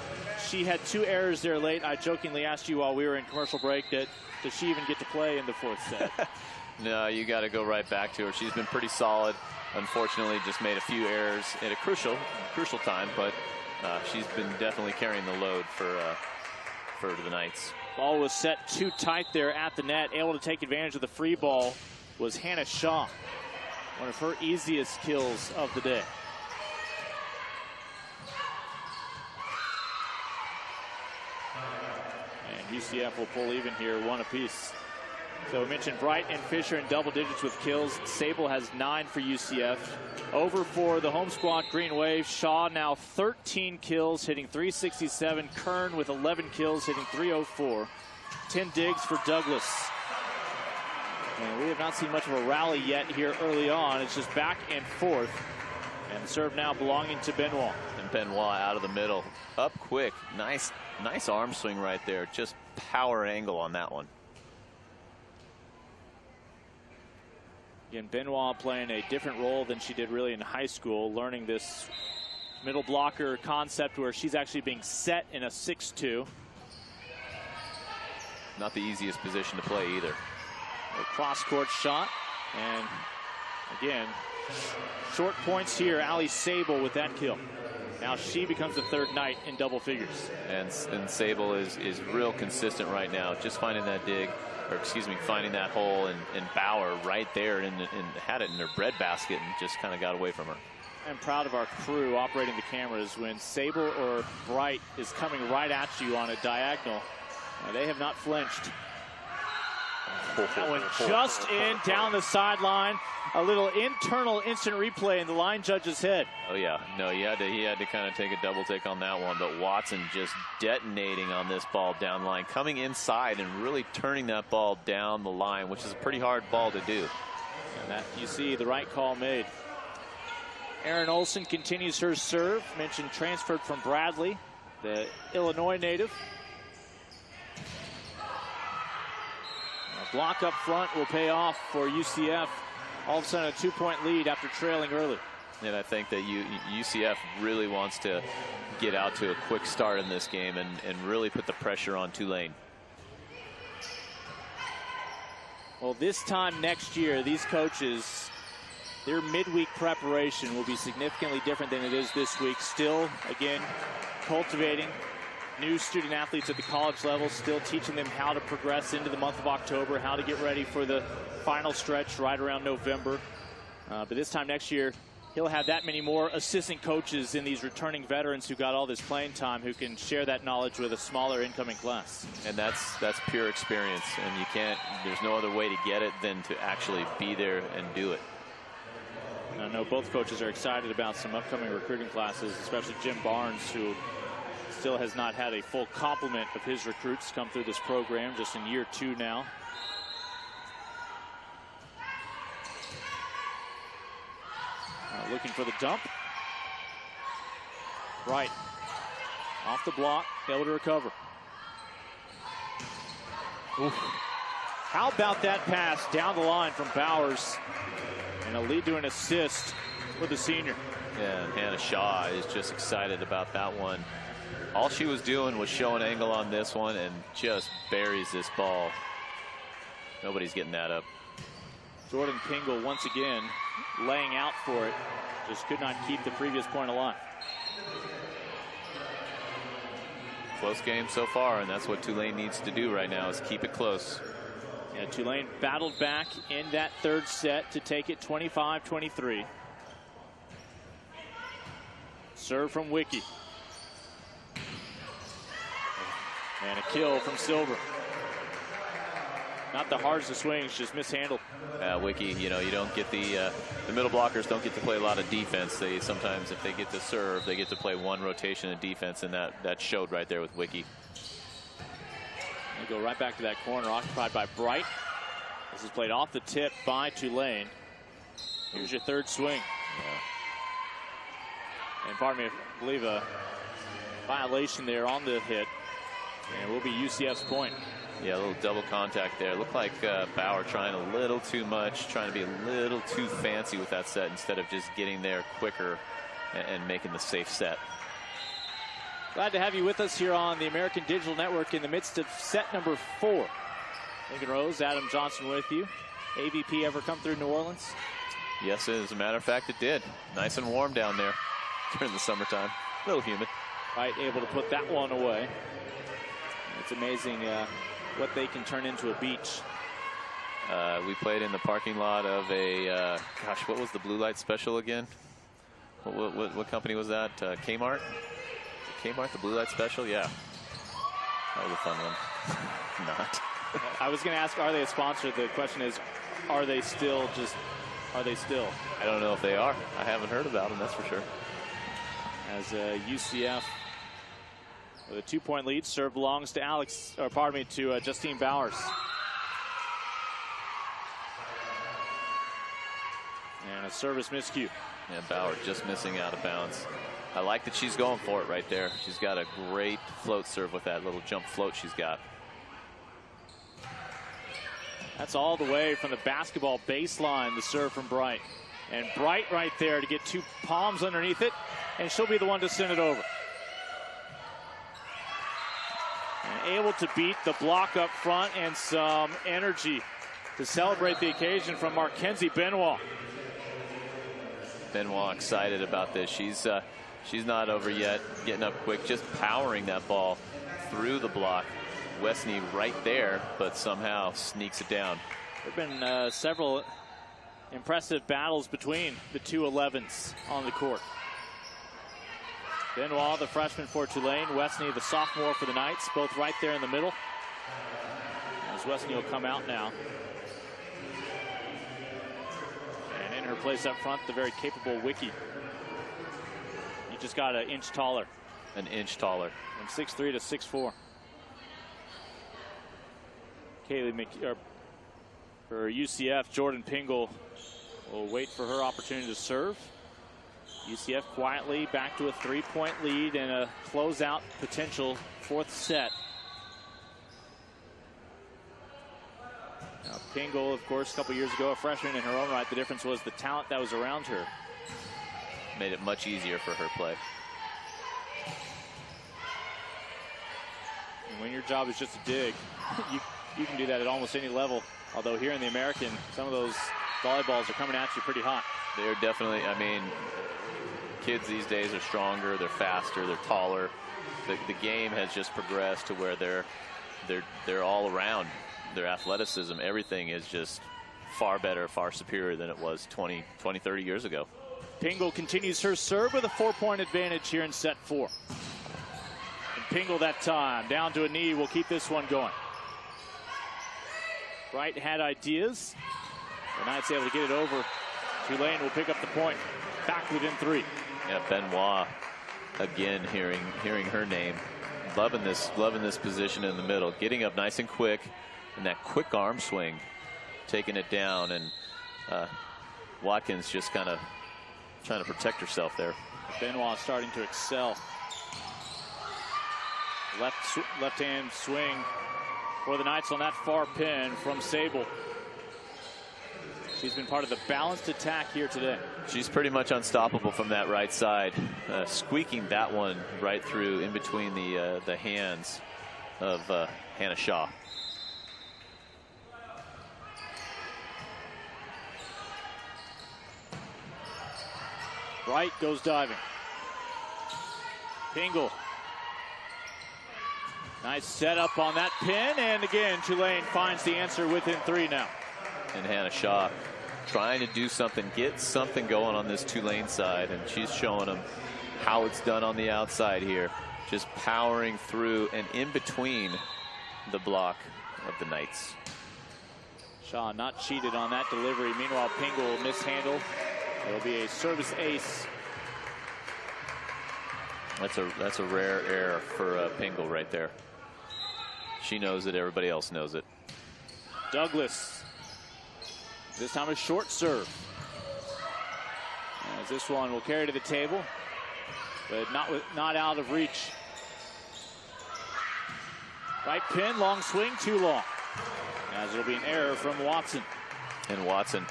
she had 2 errors there late. I jokingly asked you while we were in commercial break that does she even get to play in the fourth set? No, you got to go right back to her. She's been pretty solid. Unfortunately, just made a few errors at a crucial time, but she's been definitely carrying the load for the Knights. Ball was set too tight there at the net. Able to take advantage of the free ball was Hannah Shaw. One of her easiest kills of the day. And UCF will pull even here, 1 apiece. So we mentioned Bright and Fisher in double digits with kills. Sable has 9 for UCF. Over for the home squad, Green Wave. Shaw now 13 kills, hitting .367. Kern with 11 kills, hitting .304. 10 digs for Douglas. And we have not seen much of a rally yet here early on. It's just back and forth. And the serve now belonging to Benoit. And Benoit out of the middle. Up quick. Nice arm swing right there. Just power angle on that one. Again, Benoit playing a different role than she did really in high school, learning this middle blocker concept where she's actually being set in a 6-2. Not the easiest position to play either. A cross-court shot, and again, short points here. Allie Sable with that kill. Now she becomes the third Knight in double figures. And Sable is real consistent right now, just finding that dig. Or excuse me, finding that hole, and Bauer right there and had it in her breadbasket and just kind of got away from her. I'm proud of our crew operating the cameras when Sable or Bright is coming right at you on a diagonal. They have not flinched. That one just in down the sideline. A little internal instant replay in the line judge's head. Oh yeah, no, he had to kind of take a double take on that one, but Watson just detonating on this ball down the line, coming inside and really turning that ball down the line, which is a pretty hard ball to do. And that, you see the right call made. Erin Olsen continues her serve. Mentioned transferred from Bradley, the Illinois native. A block up front will pay off for UCF. All of a sudden a 2-point lead after trailing early. And I think that UCF really wants to get out to a quick start in this game and really put the pressure on Tulane. Well, this time next year, these coaches, their midweek preparation will be significantly different than it is this week. Still, again, cultivating new student athletes at the college level, still teaching them how to progress into the month of October, how to get ready for the final stretch right around November. But this time next year, he'll have that many more assistant coaches in these returning veterans who got all this playing time, who can share that knowledge with a smaller incoming class. And that's pure experience, and there's no other way to get it than to actually be there and do it. I know both coaches are excited about some upcoming recruiting classes, especially Jim Barnes, who still has not had a full complement of his recruits come through this program, just in year 2 now. Looking for the dump. Right. Off the block, able to recover. Oof. How about that pass down the line from Bowers, and a lead to an assist for the senior. Yeah, and Hannah Shaw is just excited about that one. All she was doing was showing angle on this one and just buries this ball. Nobody's getting that up. Jordan Pingle once again laying out for it. Just could not keep the previous point alive. Close game so far, and that's what Tulane needs to do right now, is keep it close. Yeah, Tulane battled back in that third set to take it 25-23. Serve from Wiki. And a kill from Silver. Not the hardest of swings, just mishandled. Wiki, you know, you don't get the middle blockers don't get to play a lot of defense. They sometimes, if they get to serve, they get to play one rotation of defense, and that showed right there with Wiki. You go right back to that corner, occupied by Bright. This is played off the tip by Tulane. Here's your third swing. And pardon me, I believe a violation there on the hit. And it will be UCF's point. Yeah, a little double contact there. Looked like Bauer trying a little too much, trying to be a little too fancy with that set instead of just getting there quicker and making the safe set. Glad to have you with us here on the American Digital Network in the midst of set number 4. Lincoln Rose, Adam Johnson with you. AVP ever come through New Orleans? Yes, as a matter of fact, it did. Nice and warm down there during the summertime. A little humid. Right, able to put that one away. It's amazing what they can turn into a beach. We played in the parking lot of a, gosh, what was the blue light special again? What company was that? Kmart? Kmart, the blue light special? Yeah. That was a fun one. Not. I was going to ask, are they a sponsor? The question is, are they still? I don't know if they are. I haven't heard about them, that's for sure. As UCF with a 2-point lead, serve belongs to to Justine Bowers. And a service miscue. Yeah, Bauer just missing out of bounds. I like that she's going for it right there. She's got a great float serve with that little jump float she's got. That's all the way from the basketball baseline, the serve from Bright. And Bright right there to get 2 palms underneath it, and she'll be the one to send it over. And able to beat the block up front, and some energy to celebrate the occasion from Markenzie Benoit. Benoit excited about this. She's not over yet, getting up quick, just powering that ball through the block. Westney right there, but somehow sneaks it down. There have been several impressive battles between the two 11s on the court. Benoit, the freshman for Tulane. Westney, the sophomore for the Knights. Both right there in the middle. As Westney will come out now. And in her place up front, the very capable Wiki. He just got an inch taller. An inch taller. From 6'3" to 6'4". For UCF, Jordan Pingle will wait for her opportunity to serve. UCF quietly back to a 3-point lead and a closeout potential 4th set. Now, Pingle, of course, a couple years ago, a freshman in her own right. The difference was the talent that was around her. Made it much easier for her play. And when your job is just to dig, you can do that at almost any level. Although here in the American, some of those volleyballs are coming at you pretty hot. They're definitely, I mean, kids these days are stronger, they're faster, they're taller. The game has just progressed to where they're all around. Their athleticism, everything is just far better, far superior than it was 20, 30 years ago. Pingle continues her serve with a 4-point advantage here in set 4. And Pingle that time, down to a knee, will keep this one going. Bright had ideas. The Knights able to get it over. Tulane will pick up the point. Back within 3. Yeah, Benoit again hearing her name. Loving this position in the middle. Getting up nice and quick. And that quick arm swing. Taking it down. And Watkins just kind of trying to protect herself there. Benoit starting to excel. Left hand swing for the Knights on that far pin from Sable. She's been part of the balanced attack here today. She's pretty much unstoppable from that right side. Squeaking that one right through in between the hands of Hannah Shaw. Bright goes diving. Pingle. Nice setup on that pin, and again, Tulane finds the answer within 3 now. And Hannah Shaw trying to do something, get something going on this Tulane side, and she's showing them how it's done on the outside here. just powering through and in between the block of the Knights. Shaw not cheated on that delivery. Meanwhile, Pingle will mishandle. It'll be a service ace. That's a rare error for Pingle right there. She knows it. Everybody else knows it. Douglas. This time a short serve. As this one will carry to the table, but not out of reach. Right pin, long swing, too long. As it'll be an error from Watson. And Watson,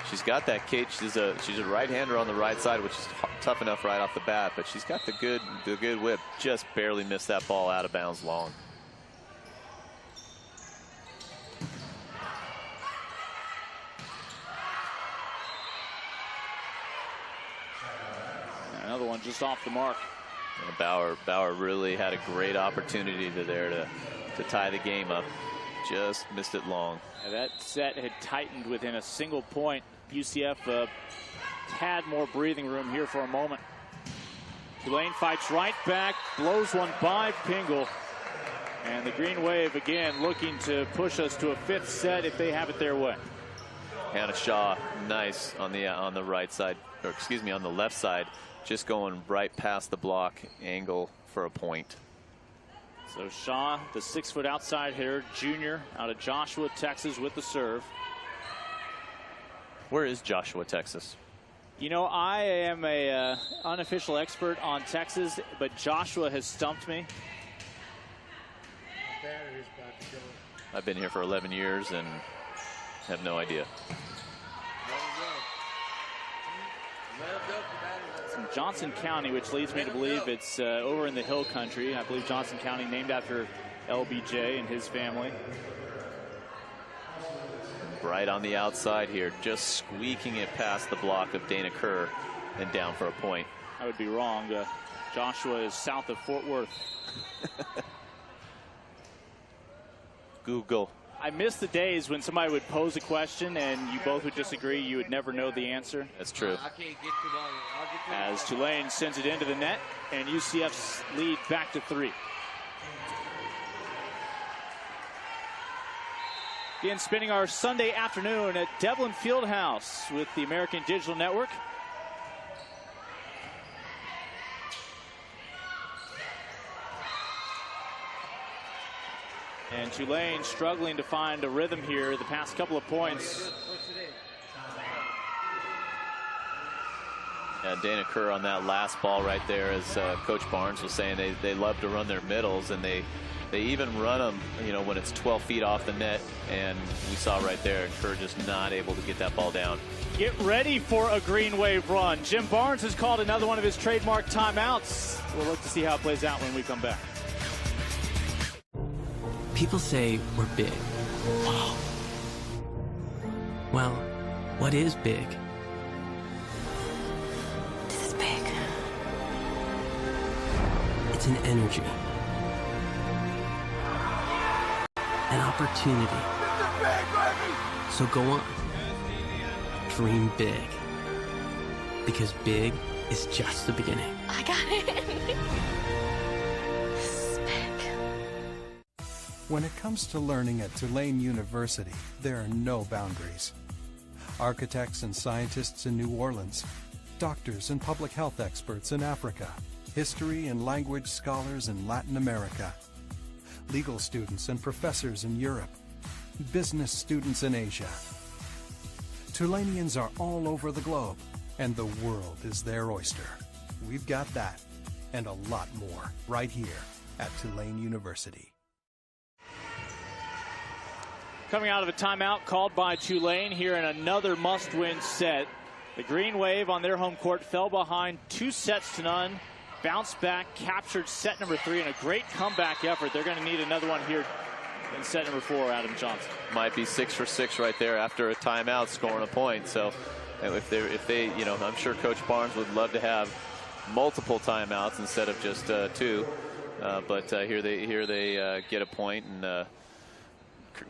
she's got that cage. She's a right-hander on the right side, which is tough enough right off the bat. But she's got the good whip. Just barely missed that ball out of bounds long. Another one just off the mark. And Bauer really had a great opportunity there to tie the game up. Just missed it long. Yeah, that set had tightened within a single point. UCF had more breathing room here for a moment. Tulane fights right back, blows one by Pingle. And the Green Wave again looking to push us to a 5th set if they have it their way. Hannah Shaw, nice on the right side, or excuse me, on the left side, just going right past the block angle for a point. So Shaw, the 6-foot outside hitter, junior out of Joshua, Texas, with the serve. Where is Joshua, Texas? You know, I am a unofficial expert on Texas, but Joshua has stumped me. I've been here for 11 years and have no idea. It's in Johnson County, which leads me to believe it's over in the hill country. I believe Johnson County named after LBJ and his family. Right on the outside here, just squeaking it past the block of Dana Kerr and down for a point. I would be wrong. Joshua is south of Fort Worth. Google. I miss the days when somebody would pose a question and you both would disagree. You would never know the answer. That's true. As Tulane sends it into the net and UCF's lead back to 3. Again, spending our Sunday afternoon at Devlin Fieldhouse with the American Digital Network. And Tulane struggling to find a rhythm here the past couple of points. Dana Kerr on that last ball right there, as Coach Barnes was saying, they love to run their middles, and they even run them, you know, when it's 12 feet off the net, and we saw right there Kerr just not able to get that ball down. Get ready for a Green Wave run. Jim Barnes has called another one of his trademark timeouts. We'll look to see how it plays out when we come back. People say we're big. Wow. Well, what is big? This is big. It's an energy. An opportunity. So go on. Dream big. Because big is just the beginning. I got it. This is big. When it comes to learning at Tulane University, there are no boundaries. Architects and scientists in New Orleans, doctors and public health experts in Africa, history and language scholars in Latin America, legal students and professors in Europe, business students in Asia. Tulaneans are all over the globe, and the world is their oyster. We've got that, and a lot more, right here at Tulane University. Coming out of a timeout called by Tulane here in another must-win set. The Green Wave on their home court fell behind 2-0, bounced back, captured set number 3 in a great comeback effort. They're going to need another one here in set number 4, Adam Johnson. Might be 6 for 6 right there after a timeout, scoring a point. So if they, you know, I'm sure Coach Barnes would love to have multiple timeouts instead of just 2. But here they get a point, and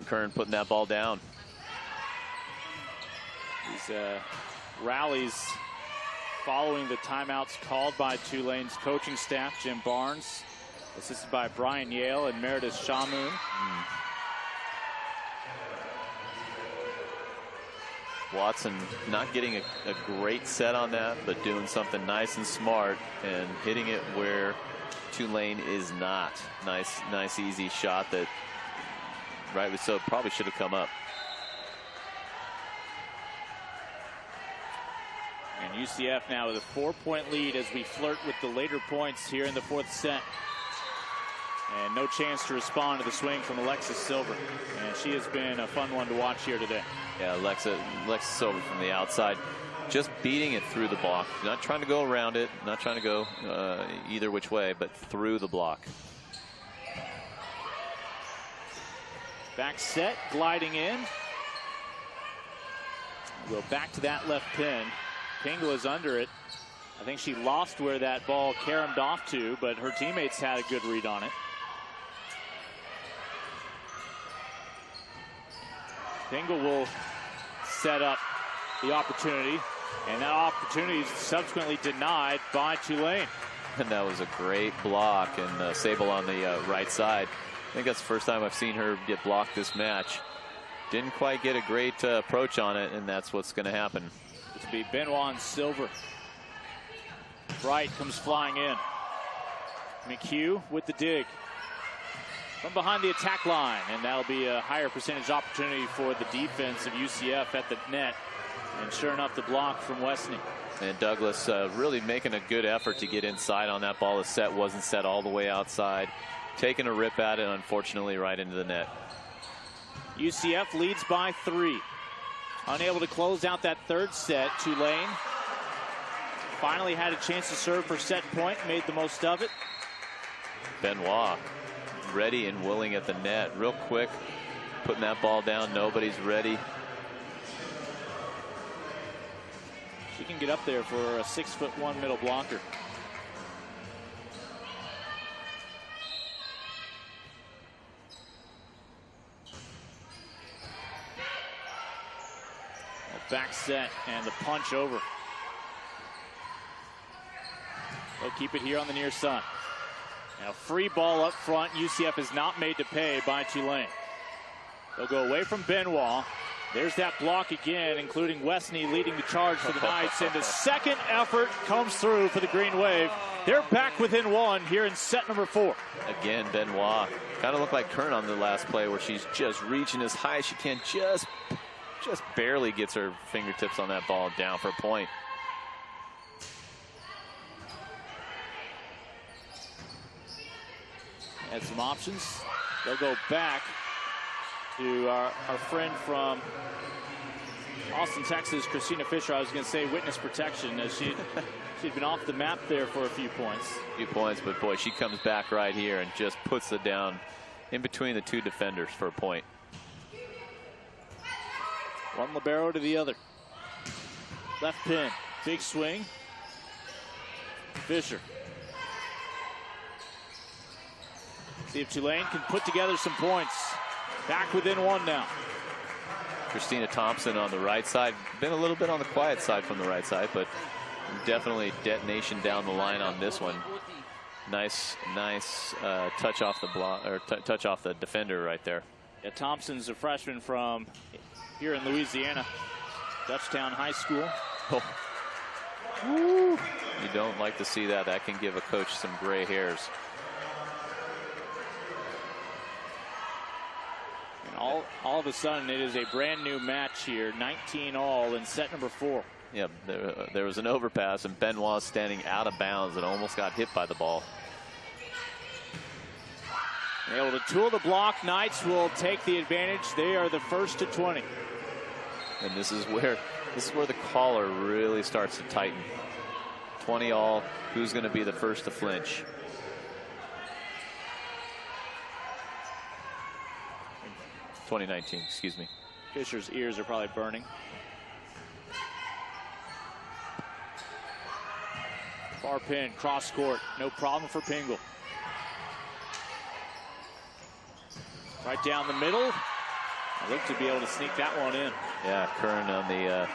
Kern putting that ball down. These rallies following the timeouts called by Tulane's coaching staff, Jim Barnes. Assisted by Brian Yale and Meredith Shamoon. Watson not getting a great set on that, but doing something nice and smart and hitting it where Tulane is not. Nice easy shot that, rightly so, probably should have come up. And UCF now with a 4-point lead as we flirt with the later points here in the 4th set. And no chance to respond to the swing from Alexis Silver. And she has been a fun one to watch here today. Yeah, Alexis Silver from the outside, just beating it through the block. Not trying to go around it, not trying to go either which way, but through the block. Back set, gliding in. We'll go back to that left pin. Pingle is under it. I think she lost where that ball caromed off to, but her teammates had a good read on it. Pingle will set up the opportunity, and that opportunity is subsequently denied by Tulane. And that was a great block, and Sable on the right side. I think that's the first time I've seen her get blocked this match. Didn't quite get a great approach on it, and that's what's going to happen. It's be Benoit and Silver. Bright comes flying in. McHugh with the dig from behind the attack line, and that'll be a higher percentage opportunity for the defense of UCF at the net. And sure enough, the block from Westney. And Douglas really making a good effort to get inside on that ball. The set wasn't set all the way outside. Taking a rip at it, unfortunately, right into the net. UCF leads by 3. Unable to close out that 3rd set. Tulane finally had a chance to serve for set point, made the most of it. Benoit ready and willing at the net, real quick, putting that ball down. Nobody's ready. She can get up there for a 6'1" middle blocker. Back set and the punch over. They'll keep it here on the near side. Now free ball up front. UCF is not made to pay by Tulane. They'll go away from Benoit. There's that block again, including Westney leading the charge for the Knights. And the second effort comes through for the Green Wave. They're back within 1 here in set number 4. Again, Benoit kind of looked like Kern on the last play, where she's just reaching as high as she can, just barely gets her fingertips on that ball down for a point. Had some options. They'll go back to our friend from Austin, Texas, Christina Fisher. I was going to say witness protection, as she'd been off the map there for a few points. But boy, she comes back right here and just puts it down in between the 2 defenders for a point. One libero to the other. Left pin. Big swing. Fisher. See if Tulane can put together some points. Back within 1 now. Christina Thompson on the right side. Been a little bit on the quiet side from the right side, but definitely detonation down the line on this one. Nice touch off the block, or touch off the defender right there. Yeah, Thompson's a freshman from here in Louisiana, Dutchtown High School. Oh. Woo. You don't like to see that. That can give a coach some gray hairs. And all of a sudden, it is a brand new match here. 19 all in set number 4. Yeah, there was an overpass, and Benoit standing out of bounds and almost got hit by the ball. Able to tool the block. Knights will take the advantage. They are the first to 20. And this is where the collar really starts to tighten. 20 all. Who's going to be the first to flinch? (2019), excuse me. Fisher's ears are probably burning. Far pin, cross court, no problem for Pingle. Right down the middle. I look to be able to sneak that one in. Yeah, Kern on the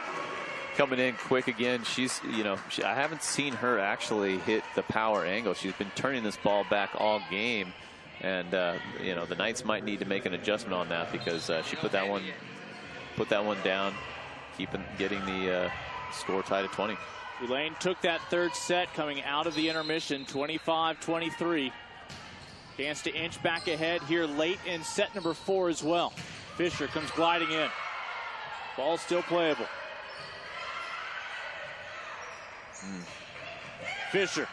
coming in quick again. She's, I haven't seen her actually hit the power angle. She's been turning this ball back all game. And, the Knights might need to make an adjustment on that because she put that one down, getting the score tied at 20. Tulane took that third set coming out of the intermission, 25-23. Chance to inch back ahead here late in set number 4 as well. Fisher comes gliding in. Ball still playable. Fisher.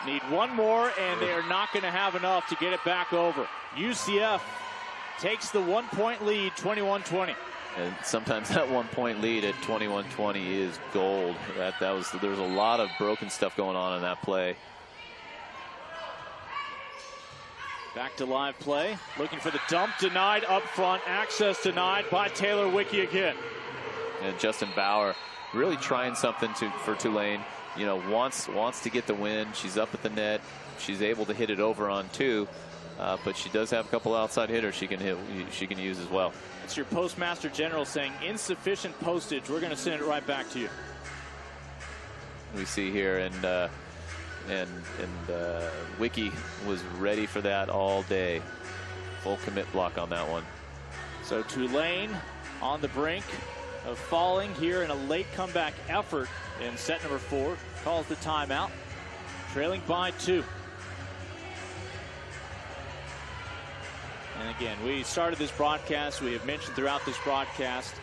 Need one more, and they are not going to have enough to get it back over. UCF takes the 1-point lead, 21-20. And sometimes that 1-point lead at 21-20 is gold. There was a lot of broken stuff going on in that play. Back to live play. Looking for the dump. Denied up front. Access denied by Taylor Wicke again. And Justin Bauer really trying something for Tulane. Wants to get the win. She's up at the net. She's able to hit it over on 2. But she does have a couple outside hitters she can use as well. It's your postmaster general saying insufficient postage. We're going to send it right back to you. We see here, and Wicke was ready for that all day. Full commit block on that one. So Tulane on the brink of falling here in a late comeback effort in set number 4. Calls the timeout. Trailing by 2. And again, we started this broadcast. We have mentioned throughout this broadcast,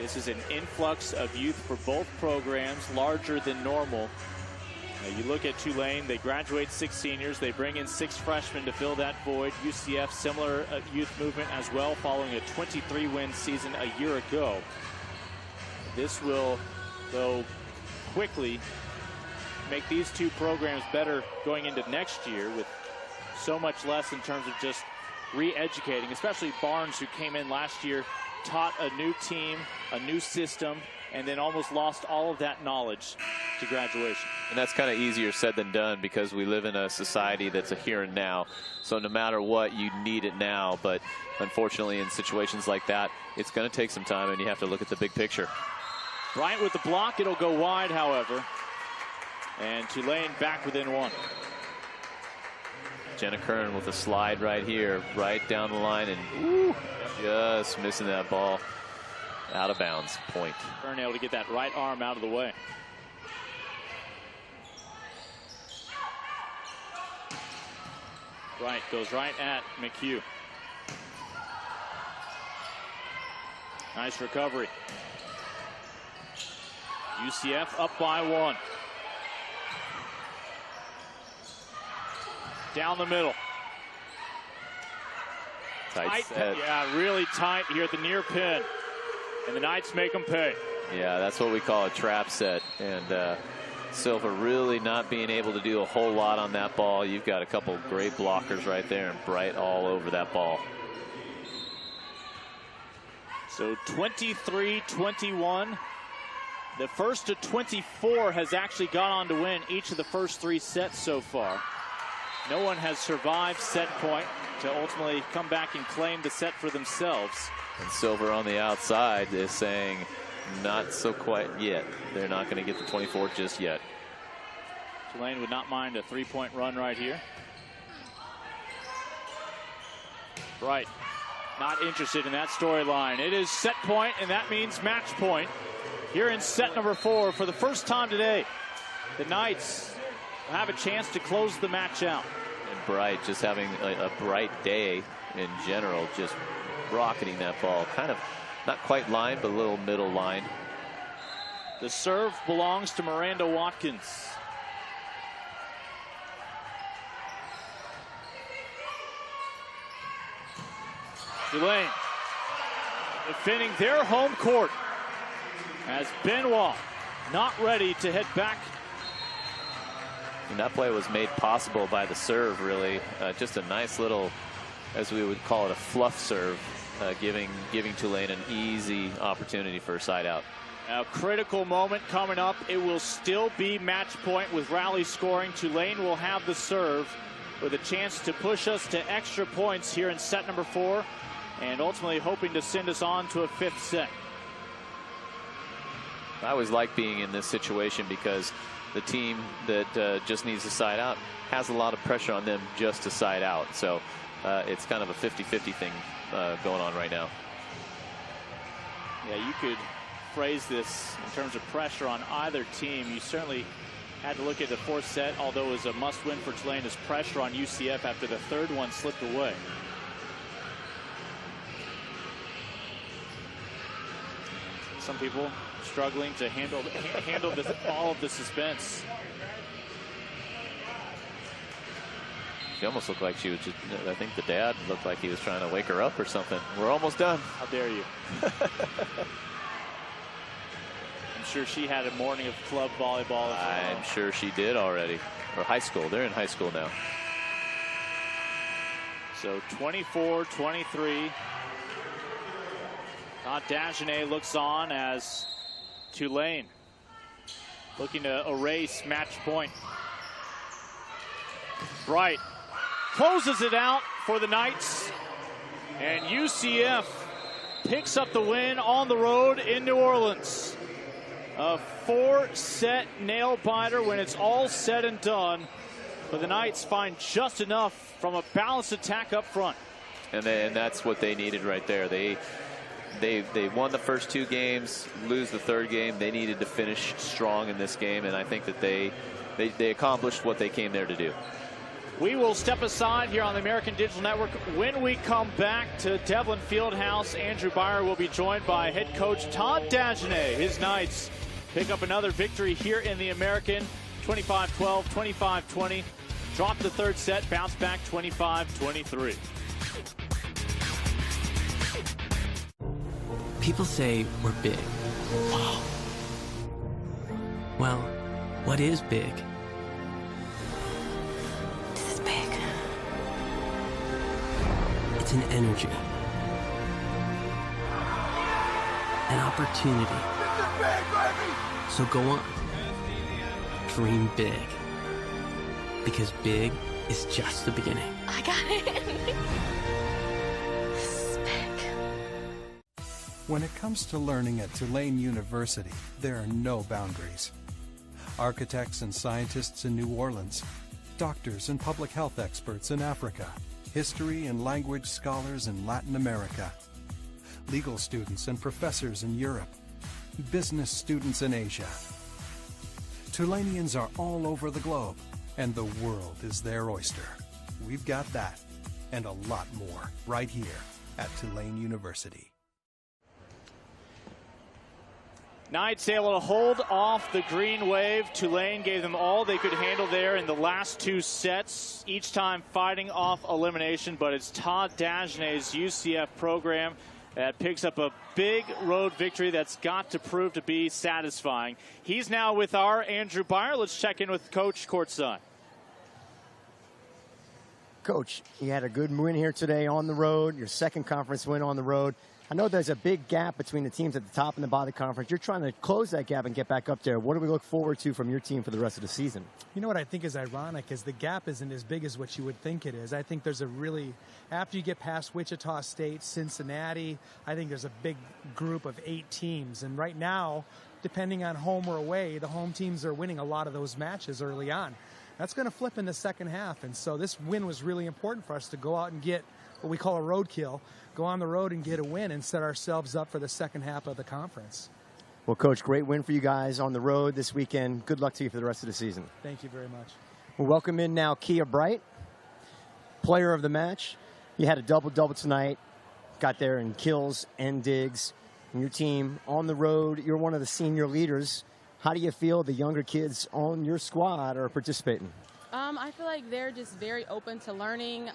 this is an influx of youth for both programs, larger than normal. You look at Tulane, they graduate 6 seniors. They bring in 6 freshmen to fill that void. UCF, similar youth movement as well, following a 23-win season a year ago. This will, though, quickly make these 2 programs better going into next year with so much less in terms of just re-educating, especially Barnes, who came in last year, taught a new team, a new system, and then almost lost all of that knowledge to graduation. And that's kind of easier said than done because we live in a society that's a here and now. So no matter what, you need it now. But unfortunately, in situations like that, it's going to take some time, and you have to look at the big picture. Bryant with the block. It'll go wide, however. And Tulane back within 1. Jenna Kern with a slide right here, right down the line, and just missing that ball. Out of bounds, point. Kern able to get that right arm out of the way. Bryant goes right at McHugh. Nice recovery. UCF up by 1. Down the middle. Tight set. Yeah, really tight here at the near pin. And the Knights make them pay. Yeah, that's what we call a trap set. And Silva really not being able to do a whole lot on that ball. You've got a couple great blockers right there, and Bright all over that ball. So 23-21. The first to 24 has actually gone on to win each of the first 3 sets so far. No one has survived set point to ultimately come back and claim the set for themselves. And Silver on the outside is saying not so quite yet. They're not going to get the 24 just yet. Tulane would not mind a 3-point run right here. Bright not interested in that storyline. It is set point, and that means match point. Here in set number 4 for the first time today, the Knights have a chance to close the match out. And Bright just having a bright day in general, just rocketing that ball. Kind of not quite line, but a little middle line. The serve belongs to Miranda Watkins. Tulane defending their home court as Benoit not ready to head back. And that play was made possible by the serve, really. Just a nice little, as we would call it, a fluff serve, giving Tulane an easy opportunity for a side out. A critical moment coming up. It will still be match point with rally scoring. Tulane will have the serve with a chance to push us to extra points here in set number 4, and ultimately hoping to send us on to a 5th set. I always like being in this situation because the team that just needs to side out has a lot of pressure on them just to side out. So it's kind of a 50-50 thing going on right now. Yeah, you could phrase this in terms of pressure on either team. You certainly had to look at the fourth set, although it was a must-win for Tulane, as pressure on UCF after the third one slipped away. Some people struggling to handle all of the suspense. She almost looked like she was just, I think the dad looked like he was trying to wake her up or something. We're almost done. How dare you. I'm sure she had a morning of club volleyball. I'm sure she did already. Or high school. They're in high school now. So 24-23. Todd Dagenet looks on as Tulane looking to erase match point. Bright closes it out for the Knights, and UCF picks up the win on the road in New Orleans. A 4-set nail biter when it's all said and done, but the Knights find just enough from a balanced attack up front. And that's what they needed right there. They won the first 2 games, lose the third game. They needed to finish strong in this game, and I think that they accomplished what they came there to do. We will step aside here on the American Digital Network. When we come back to Devlin Fieldhouse, Andrew Beyer will be joined by head coach Todd Dagenet. His Knights pick up another victory here in the American, 25-12, 25-20. Drop the third set, bounce back 25-23. People say we're big. Wow. Well, what is big? This is big. It's an energy. An opportunity. So go on. Dream big. Because big is just the beginning. I got it. This is big. When it comes to learning at Tulane University, there are no boundaries. Architects and scientists in New Orleans, doctors and public health experts in Africa, history and language scholars in Latin America, legal students and professors in Europe, business students in Asia. Tulaneans are all over the globe, and the world is their oyster. We've got that, and a lot more, right here at Tulane University. Knights able to hold off the green wave. Tulane gave them all they could handle there in the last 2 sets, each time fighting off elimination. But it's Todd Dagenet's UCF program that picks up a big road victory that's got to prove to be satisfying. He's now with our Andrew Beyer. Let's check in with Coach courtside. Coach, you had a good win here today on the road, your second conference win on the road. I know there's a big gap between the teams at the top and the bottom of the conference. You're trying to close that gap and get back up there. What do we look forward to from your team for the rest of the season? You know what I think is ironic is the gap isn't as big as what you would think it is. I think there's a really, after you get past Wichita State, Cincinnati, I think there's a big group of 8 teams. And right now, depending on home or away, the home teams are winning a lot of those matches early on. That's going to flip in the second half. And so this win was really important for us to go out and get what we call a roadkill, go on the road and get a win and set ourselves up for the second half of the conference. Well, Coach, great win for you guys on the road this weekend. Good luck to you for the rest of the season. Thank you very much. We'll welcome in now Kia Bright, player of the match. You had a double-double tonight, got there in kills and digs. And your team on the road, you're one of the senior leaders. How do you feel the younger kids on your squad are participating? I feel like they're just very open to learning.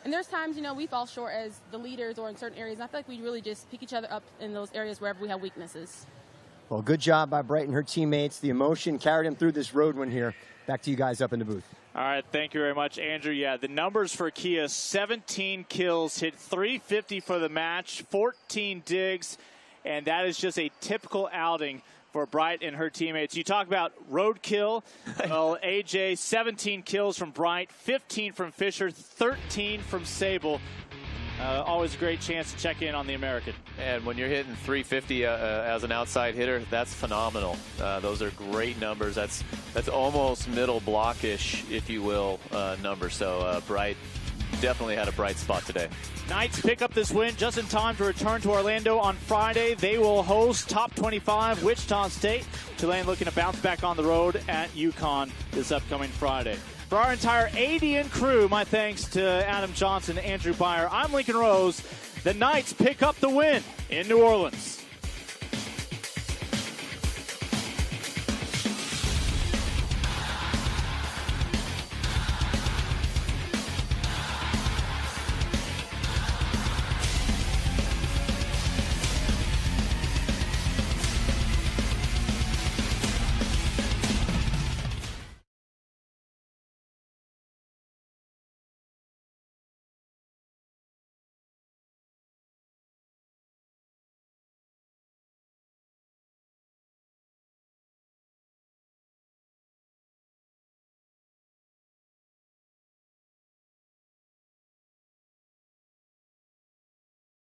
And there's times, you know, we fall short as the leaders or in certain areas. And I feel like we really just pick each other up in those areas wherever we have weaknesses. Well, good job by Bright and her teammates. The emotion carried them through this road win here. Back to you guys up in the booth. All right, thank you very much, Andrew. Yeah, the numbers for Kia, 17 kills, hit 350 for the match, 14 digs, and that is just a typical outing for Bright and her teammates. You talk about roadkill. Well, AJ, 17 kills from Bright, 15 from Fisher, 13 from Sable. Always a great chance to check in on the American. And when you're hitting 350 as an outside hitter, that's phenomenal. Those are great numbers. That's almost middle blockish, if you will, number. So Bright definitely had a bright spot today. Knights pick up this win just in time to return to Orlando on Friday. They will host top 25 Wichita State. Tulane looking to bounce back on the road at UConn this upcoming Friday. For our entire ADN crew, my thanks to Adam Johnson and Andrew Byer. I'm Lincoln Rose. The Knights pick up the win in New Orleans.